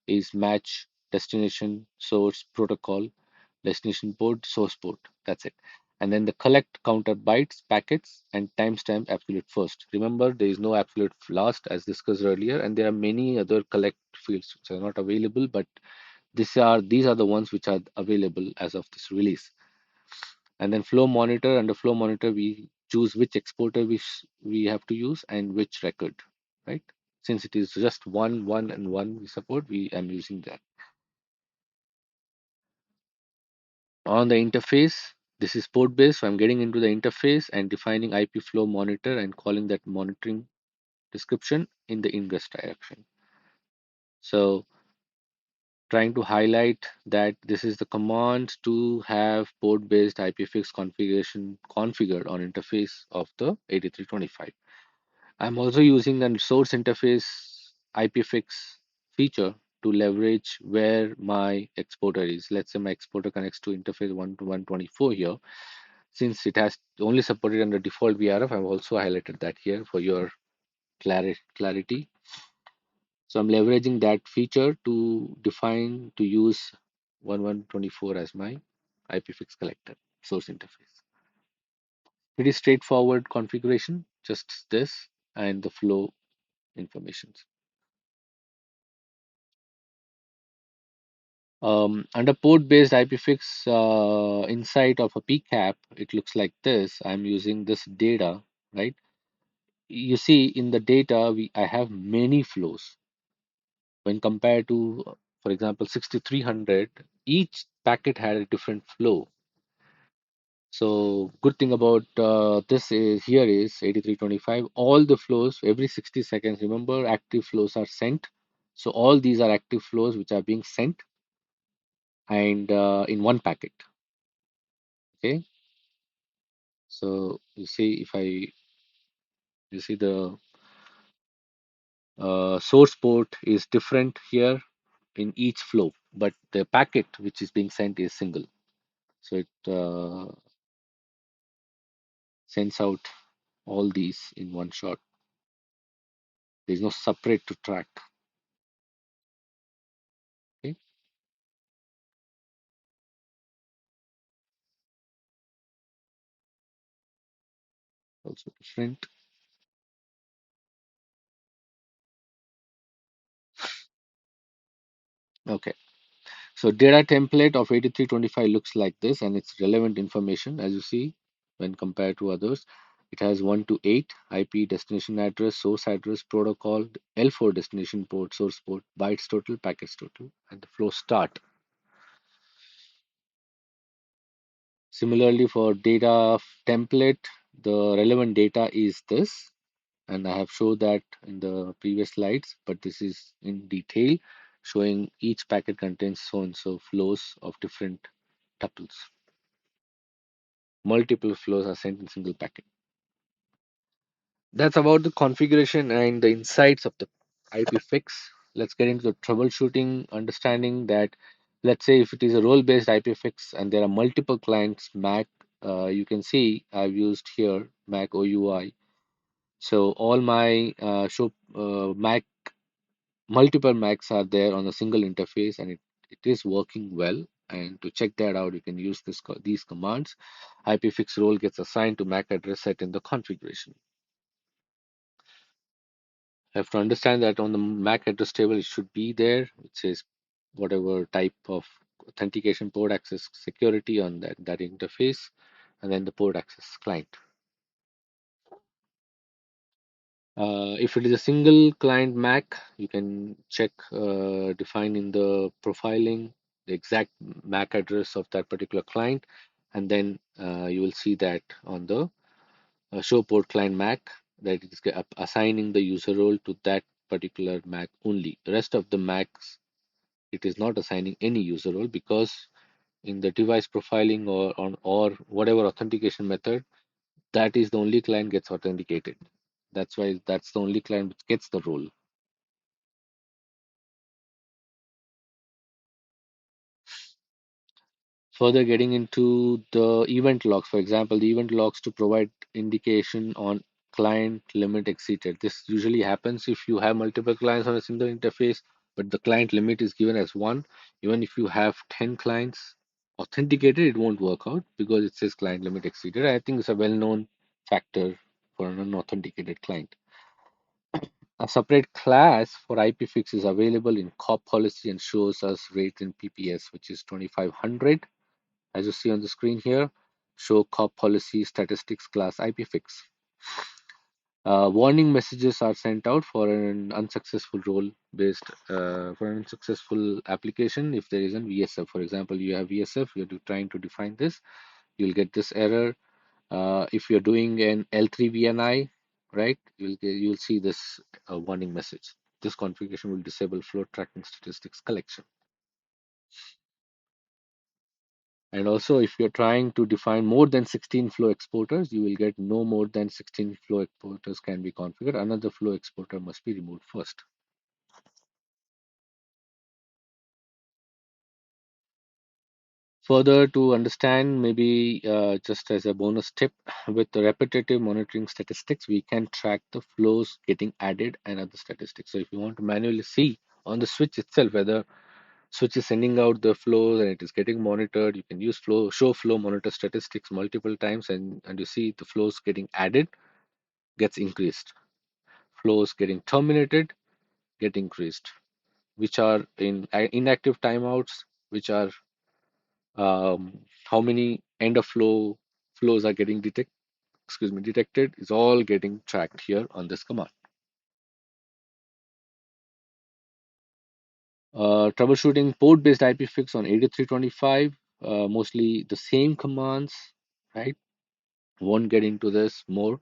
is match, destination, source, protocol, destination port, source port. That's it. And then the collect counter bytes, packets, and timestamp absolute first. Remember, there is no absolute last as discussed earlier, and there are many other collect fields which are not available, but these are the ones which are available as of this release. And then flow monitor, under flow monitor we choose which exporter we have to use and which record, right? Since it is just one and one we support, we am using that. On the interface, this is port based, so I'm getting into the interface and defining IP flow monitor and calling that monitoring description in the ingress direction. So trying to highlight that this is the command to have port-based IPFIX configuration configured on interface of the 8325. I'm also using the source interface IPFIX feature to leverage where my exporter is. Let's say my exporter connects to interface 1 to 124 here. Since it has only supported under default VRF, I've also highlighted that here for your clarity. So I'm leveraging that feature to define to use 1124 as my IPFIX collector source interface. Pretty straightforward configuration, just this and the flow informations. Under port-based IPFIX inside of a PCAP, it looks like this. I'm using this data, right? You see in the data, I have many flows. When compared to, for example, 6300, each packet had a different flow. So good thing about this is here is 8325. All the flows every 60 seconds. Remember, active flows are sent. So all these are active flows which are being sent and in one packet. Okay. So you see if you see the source port is different here in each flow, but the packet which is being sent is single. So it sends out all these in one shot. There's no separate to track. Okay, also different. Okay, so data template of 8325 looks like this, and it's relevant information as you see when compared to others. It has 1 to 8 IP, destination address, source address, protocol, L4 destination port, source port, bytes total, packets total, and the flow start. Similarly, for data template, the relevant data is this, and I have showed that in the previous slides, but this is in detail showing each packet contains so and so flows of different tuples. Multiple flows are sent in single packet. That's about the configuration and the insights of the IPFix. Let's get into the troubleshooting, understanding that, let's say if it is a role-based IPFix and there are multiple clients, Mac, you can see I've used here Mac OUI. So all my Mac, multiple Macs are there on a single interface, and it is working well. And to check that out, you can use these commands. IPFix role gets assigned to Mac address set in the configuration. Have to understand that on the MAC address table, it should be there. It says whatever type of authentication port access security on that interface, and then the port access client. If it is a single client MAC, you can check define in the profiling the exact MAC address of that particular client, and then you will see that on the show port client MAC that it is assigning the user role to that particular MAC only. The rest of the Macs, it is not assigning any user role because in the device profiling or whatever authentication method, that is the only client gets authenticated. That's why that's the only client which gets the role. Further getting into the event logs, for example, the event logs to provide indication on client limit exceeded. This usually happens if you have multiple clients on a single interface, but the client limit is given as one. Even if you have 10 clients authenticated, it won't work out because it says client limit exceeded. I think it's a well-known factor for an unauthenticated client. A separate class for IPFix is available in COP policy and shows us rate in PPS, which is 2500. As you see on the screen here, show COP policy statistics class IPFix. Warning messages are sent out for an unsuccessful role based for an unsuccessful application if there is an VSF. For example, you have VSF, you're trying to define this, you'll get this error. If you're doing an L3 VNI, right, you'll see this warning message. This configuration will disable flow tracking statistics collection. And also, if you're trying to define more than 16 flow exporters, you will get no more than 16 flow exporters can be configured. Another flow exporter must be removed first. Further to understand, maybe just as a bonus tip, with the repetitive monitoring statistics, we can track the flows getting added and other statistics. So if you want to manually see on the switch itself whether switch is sending out the flows and it is getting monitored, you can use show flow monitor statistics multiple times, and you see the flows getting added gets increased, flows getting terminated get increased, which are in inactive timeouts, which are how many end of flows are getting detected is all getting tracked here on this command. Troubleshooting port-based IPFix on 8325, mostly the same commands, right? Won't get into this more.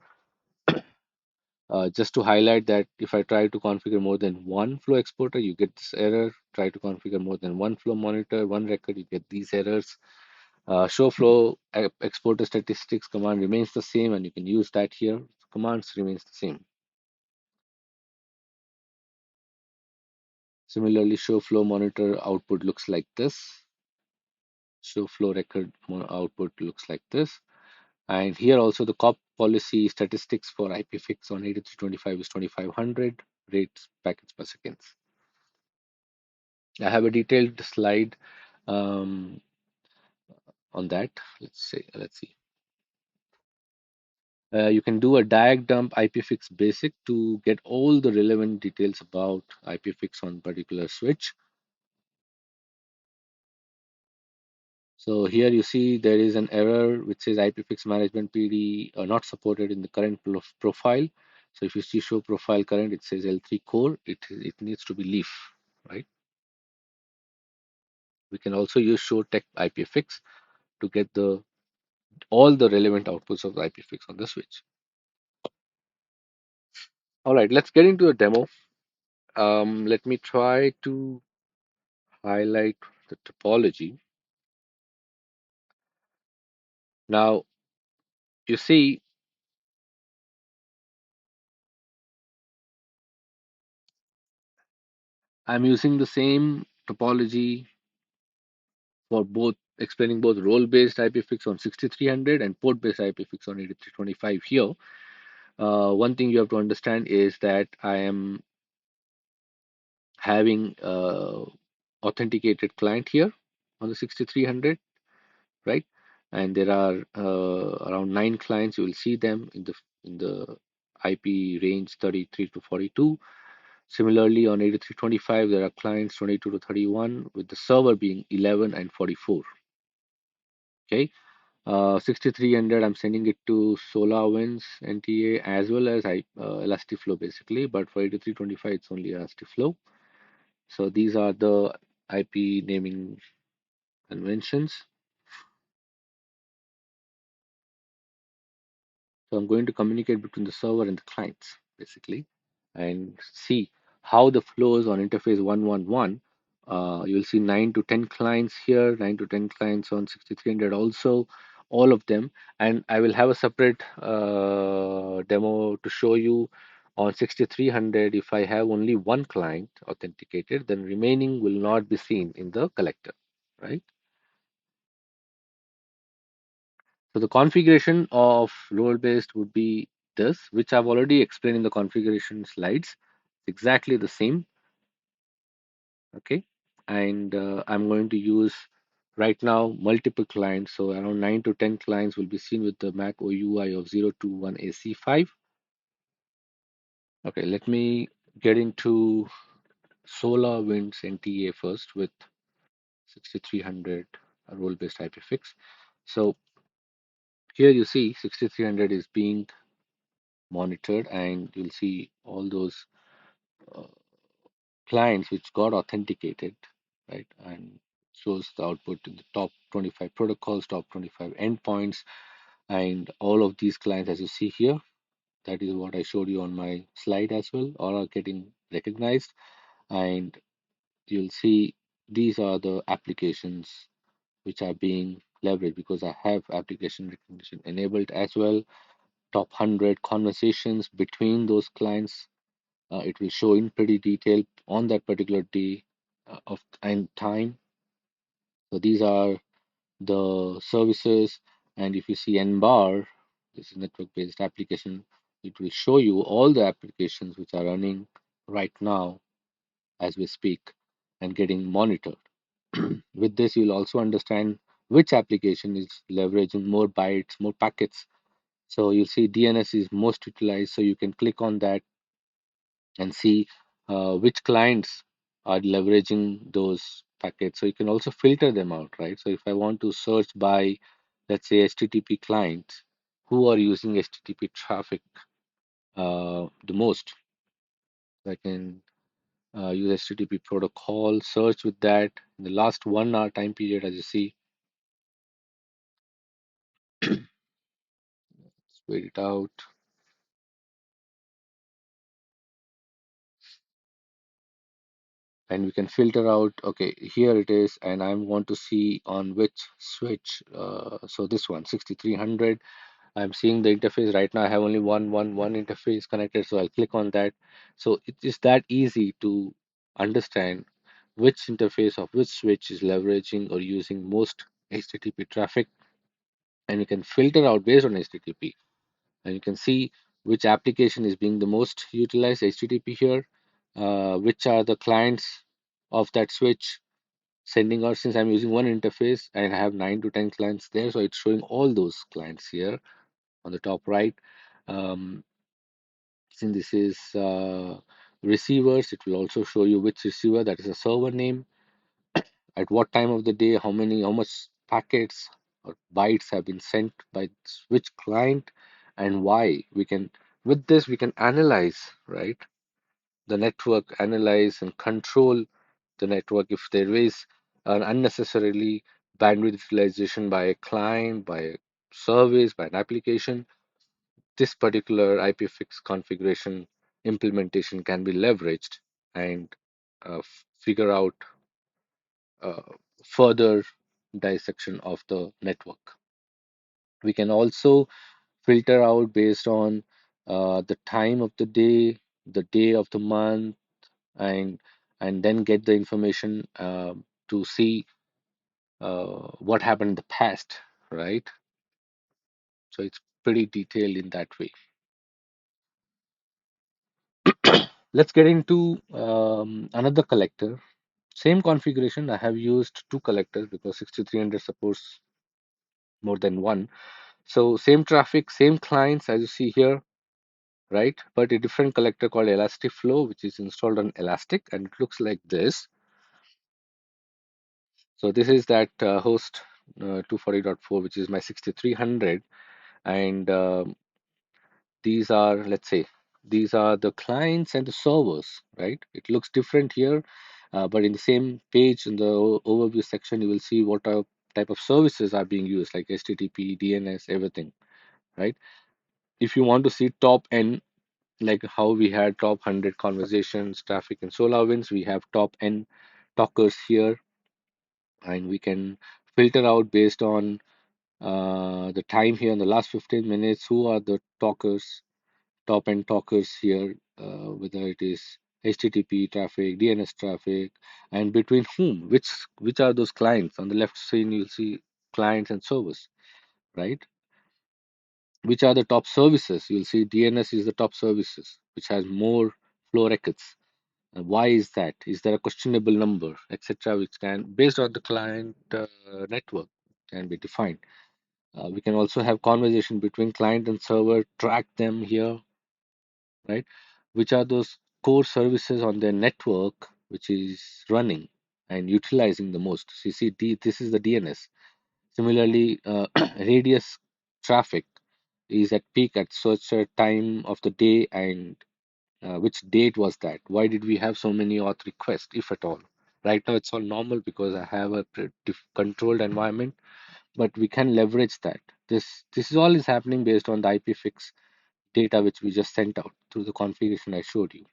Just to highlight that if I try to configure more than one flow exporter, you get this error. Try to configure more than one flow monitor, one record, you get these errors. Show flow exporter statistics command remains the same, and you can use that here. Commands remains the same. Similarly, show flow monitor output looks like this. Show flow record output looks like this. And here also the COP policy statistics for IPFix on 8325 is 2500 rates packets per seconds. I have a detailed slide um, on that. Let's see. You can do a diag dump IPFix basic to get all the relevant details about IPFix on particular switch. So here you see there is an error which says IPFix management PD not supported in the current profile. So if you see show profile current, it says L3 core, it needs to be leaf, right? We can also use show tech IPFix to get all the relevant outputs of the IPFix on the switch. All right, let's get into a demo. Let me try to highlight the topology. Now, you see I'm using the same topology for both, explaining both role-based IPFIX on 6300 and port-based IPFIX on 8325 here. One thing you have to understand is that I am having authenticated client here on the 6300, right? And there are around 9 clients. You will see them in the IP range 33 to 42. Similarly, on 8325, there are clients 22 to 31, with the server being 11 and 44. Okay. 6300, I'm sending it to SolarWinds NTA as well as Elasticflow basically, but for 8325, it's only Elasticflow. So these are the IP naming conventions. So I'm going to communicate between the server and the clients basically, and see how the flows on interface 111. You'll see 9 to 10 clients here, 9 to 10 clients on 6300 also, all of them. And I will have a separate demo to show you on 6300. If I have only one client authenticated, then remaining will not be seen in the collector, right? So the configuration of role-based would be this, which I've already explained in the configuration slides. Exactly the same, okay? And I'm going to use right now multiple clients. So around 9 to 10 clients will be seen with the Mac OUI of 021AC5. Okay, let me get into SolarWinds NTA first with 6300 role-based IPFix. So here you see 6300 is being monitored, and you'll see all those uh, clients which got authenticated, right? And shows the output in the top 25 protocols, top 25 endpoints, and all of these clients, as you see here, that is what I showed you on my slide as well, all are getting recognized. And you'll see these are the applications which are being leveraged, because I have application recognition enabled as well. Top 100 conversations between those clients, it will show in pretty detail on that particular day of and time. So these are the services, and if you see N bar, this is network-based application, it will show you all the applications which are running right now as we speak and getting monitored. With this, you'll also understand which application is leveraging more bytes, more packets. So you'll see DNS is most utilized, so you can click on that and see which clients are leveraging those packets. So you can also filter them out, right? So if I want to search by, let's say, HTTP clients who are using HTTP traffic the most, I can use HTTP protocol, search with that. In the last 1 hour time period, as you see, let's wait it out. And we can filter out, okay, here it is, and I want to see on which switch. So this one, 6300. I'm seeing the interface right now. I have only one interface connected, so I'll click on that. So it is that easy to understand which interface of which switch is leveraging or using most HTTP traffic, and you can filter out based on HTTP, and you can see which application is being the most utilized HTTP here, which are the clients of that switch sending out. Since I'm using one interface and I have 9 to 10 clients there, so it's showing all those clients here on the top right. Um, since this is receivers, it will also show you which receiver, that is a server name, at what time of the day, how much packets or bytes have been sent by which client, and why. We can, with this, we can analyze, right? The network, analyze and control the network if there is an unnecessarily bandwidth utilization by a client, by a service, by an application. This particular IPFIX configuration implementation can be leveraged and figure out uh, further dissection of the network. We can also filter out based on the time of the day of the month, and and then get the information to see what happened in the past, right? So it's pretty detailed in that way. Let's get into another collector. Same configuration. I have used two collectors because 6300 supports more than one. So same traffic, same clients as you see here, right? But a different collector called Elastic Flow, which is installed on Elastic, and it looks like this. So this is that host 240.4, which is my 6300, and these are, let's say, these are the clients and the servers, right? It looks different here, but in the same page in the overview section, you will see what type of services are being used, like HTTP, DNS, everything, right? If you want to see top N, like how we had top 100 conversations, traffic, and SolarWinds, we have top N talkers here, and we can filter out based on the time here in the last 15 minutes, who are the talkers, top end talkers here, whether it is HTTP traffic, DNS traffic, and between whom, which are those clients. On the left screen, you'll see clients and servers, right? Which are the top services? You'll see DNS is the top services, which has more flow records. Why is that? Is there a questionable number, etc., which can, based on the client network, can be defined. We can also have conversation between client and server, track them here, right? Which are those core services on their network which is running and utilizing the most. So you see, this is the DNS. Similarly, radius traffic is at peak at such a time of the day, and which date was that? Why did we have so many auth requests, if at all? Right now, it's all normal because I have a controlled environment, but we can leverage that. This is all is happening based on the IPFIX data which we just sent out through the configuration I showed you,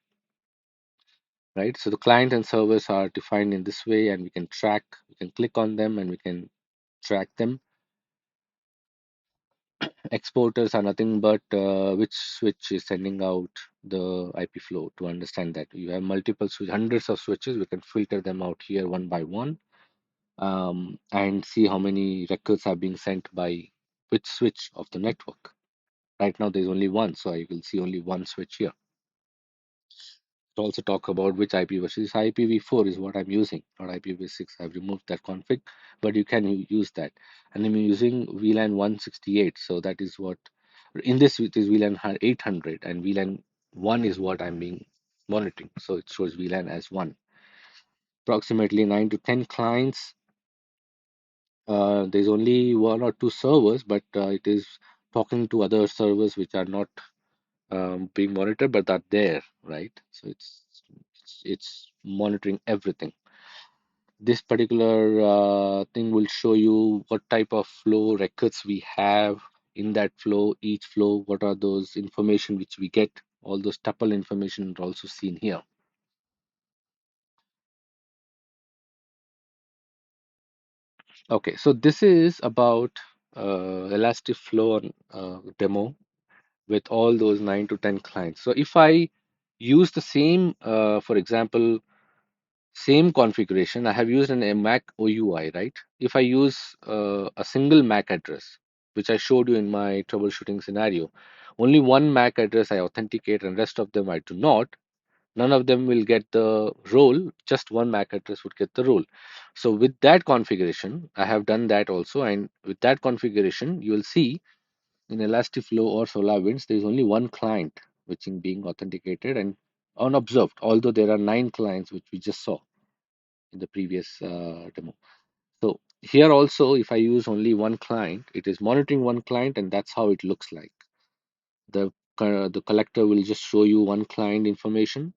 right? So the client and servers are defined in this way, and we can track, we can click on them and we can track them. Exporters are nothing but which switch is sending out the IP flow. To understand that, you have multiple switch, hundreds of switches, we can filter them out here one by one, and see how many records are being sent by which switch of the network. Right now there's only one, so I will see only one switch here. To also talk about which IP version. IPv4 is what I'm using, not IPv6. I've removed that config, but you can use that. And I'm using VLAN 168, so that is what in this it is VLAN 800, and VLAN 1 is what I'm being monitoring. So it shows VLAN as 1. Approximately 9 to 10 clients. There's only one or two servers, but it is talking to other servers which are not being monitored, but are there, right? So it's monitoring everything. This particular thing will show you what type of flow records we have in that flow, each flow, what are those information which we get. All those tuple information are also seen here. Okay, so this is about elastic flow demo with all those 9 to 10 clients. So if I use the same, for example, same configuration, I have used a Mac OUI, right? If I use a single MAC address, which I showed you in my troubleshooting scenario, only one MAC address I authenticate and rest of them I do not, none of them will get the role, just one MAC address would get the role. So with that configuration, I have done that also, and with that configuration, you will see in Elasticflow or SolarWinds, there is only one client which is being authenticated and unobserved, although there are 9 clients which we just saw in the previous demo. So here also, if I use only one client, it is monitoring one client, and that's how it looks like. The collector will just show you one client information,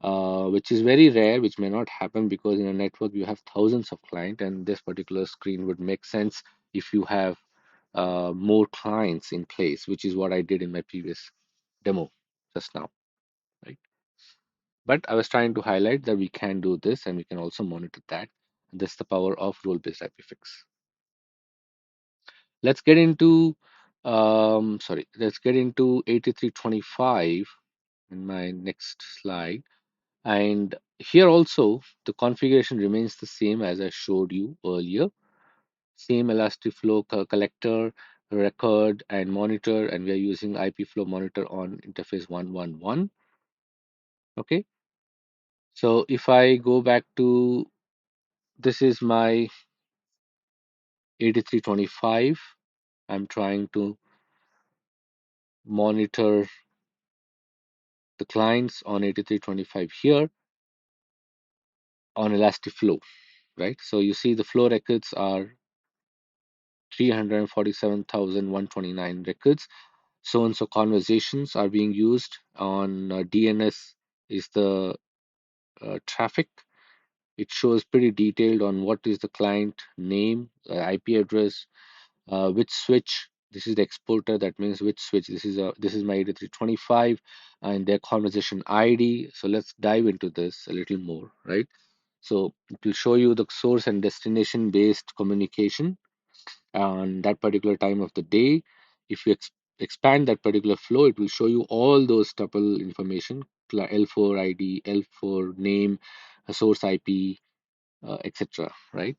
which is very rare, which may not happen because in a network you have thousands of clients, and this particular screen would make sense if you have more clients in place, which is what I did in my previous demo just now, right? But I was trying to highlight that we can do this and we can also monitor that. That's the power of role-based IPFix. Let's get into let's get into 8325 in my next slide. And here also, the configuration remains the same as I showed you earlier. Same elastic flow collector, record, and monitor, and we are using IP flow monitor on interface 111. Okay, so if I go back to, this is my 8325. I'm trying to monitor the clients on 8325 here on elastic flow, right? So you see the flow records are 347,129 records. So and so conversations are being used on DNS is the traffic. It shows pretty detailed on what is the client name, IP address, which switch. This is the exporter. That means which switch. This is my 8325 and their conversation ID. So let's dive into this a little more, right? So it will show you the source and destination based communication on that particular time of the day. If you expand that particular flow, it will show you all those tuple information, L4 ID, L4 name, source IP, etc. Right?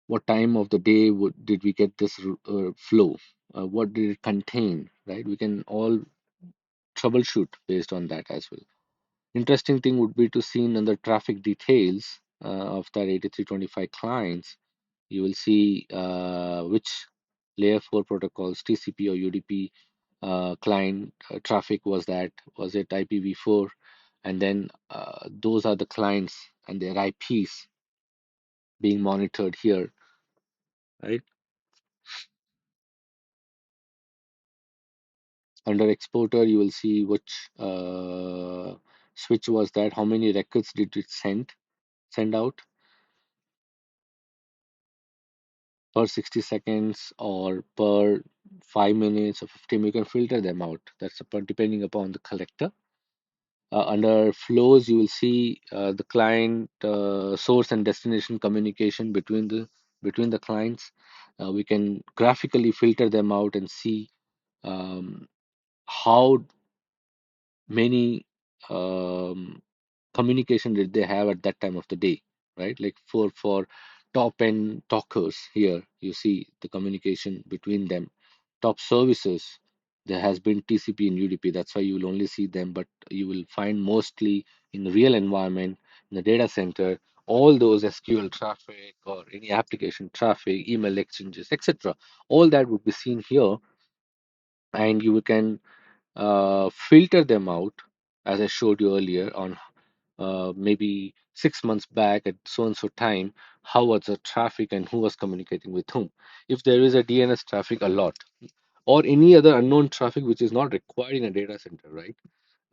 What time of the day did we get this flow? What did it contain? Right? We can all troubleshoot based on that as well. Interesting thing would be to see in the traffic details of that 8325 clients. You will see which layer 4 protocols, TCP or UDP client traffic was that. Was it IPv4? And then those are the clients and their IPs being monitored here, right? Under exporter, you will see which switch was that, how many records did it send out per 60 seconds or per 5 minutes or 15. You can filter them out. That's depending upon the collector. Under flows, you will see the client source and destination communication between the clients. We can graphically filter them out and see um, how many communication did they have at that time of the day, right? Like for top end talkers here, you see the communication between them. Top services, there has been TCP and UDP. That's why you will only see them, but you will find mostly in the real environment, in the data center, all those SQL traffic or any application traffic, email exchanges, etc. All that would be seen here, and you can filter them out, as I showed you earlier, on maybe 6 months back at so and so time, how was the traffic and who was communicating with whom. If there is a DNS traffic a lot, or any other unknown traffic which is not required in a data center, right?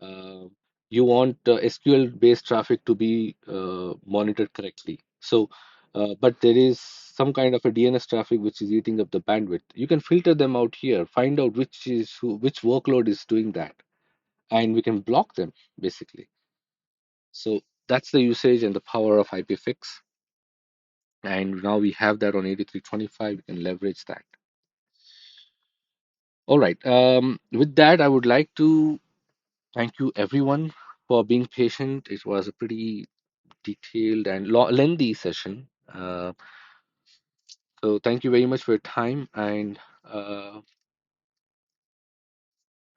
Uh, you want SQL based traffic to be monitored correctly. So, but there is some kind of a DNS traffic which is eating up the bandwidth. You can filter them out here, find out which workload is doing that, and we can block them basically. So that's the usage and the power of IPFIX. And now we have that on 8325. We can leverage that. All right. With that, I would like to thank you everyone for being patient. It was a pretty detailed and lengthy session. So thank you very much for your time and have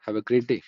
a great day.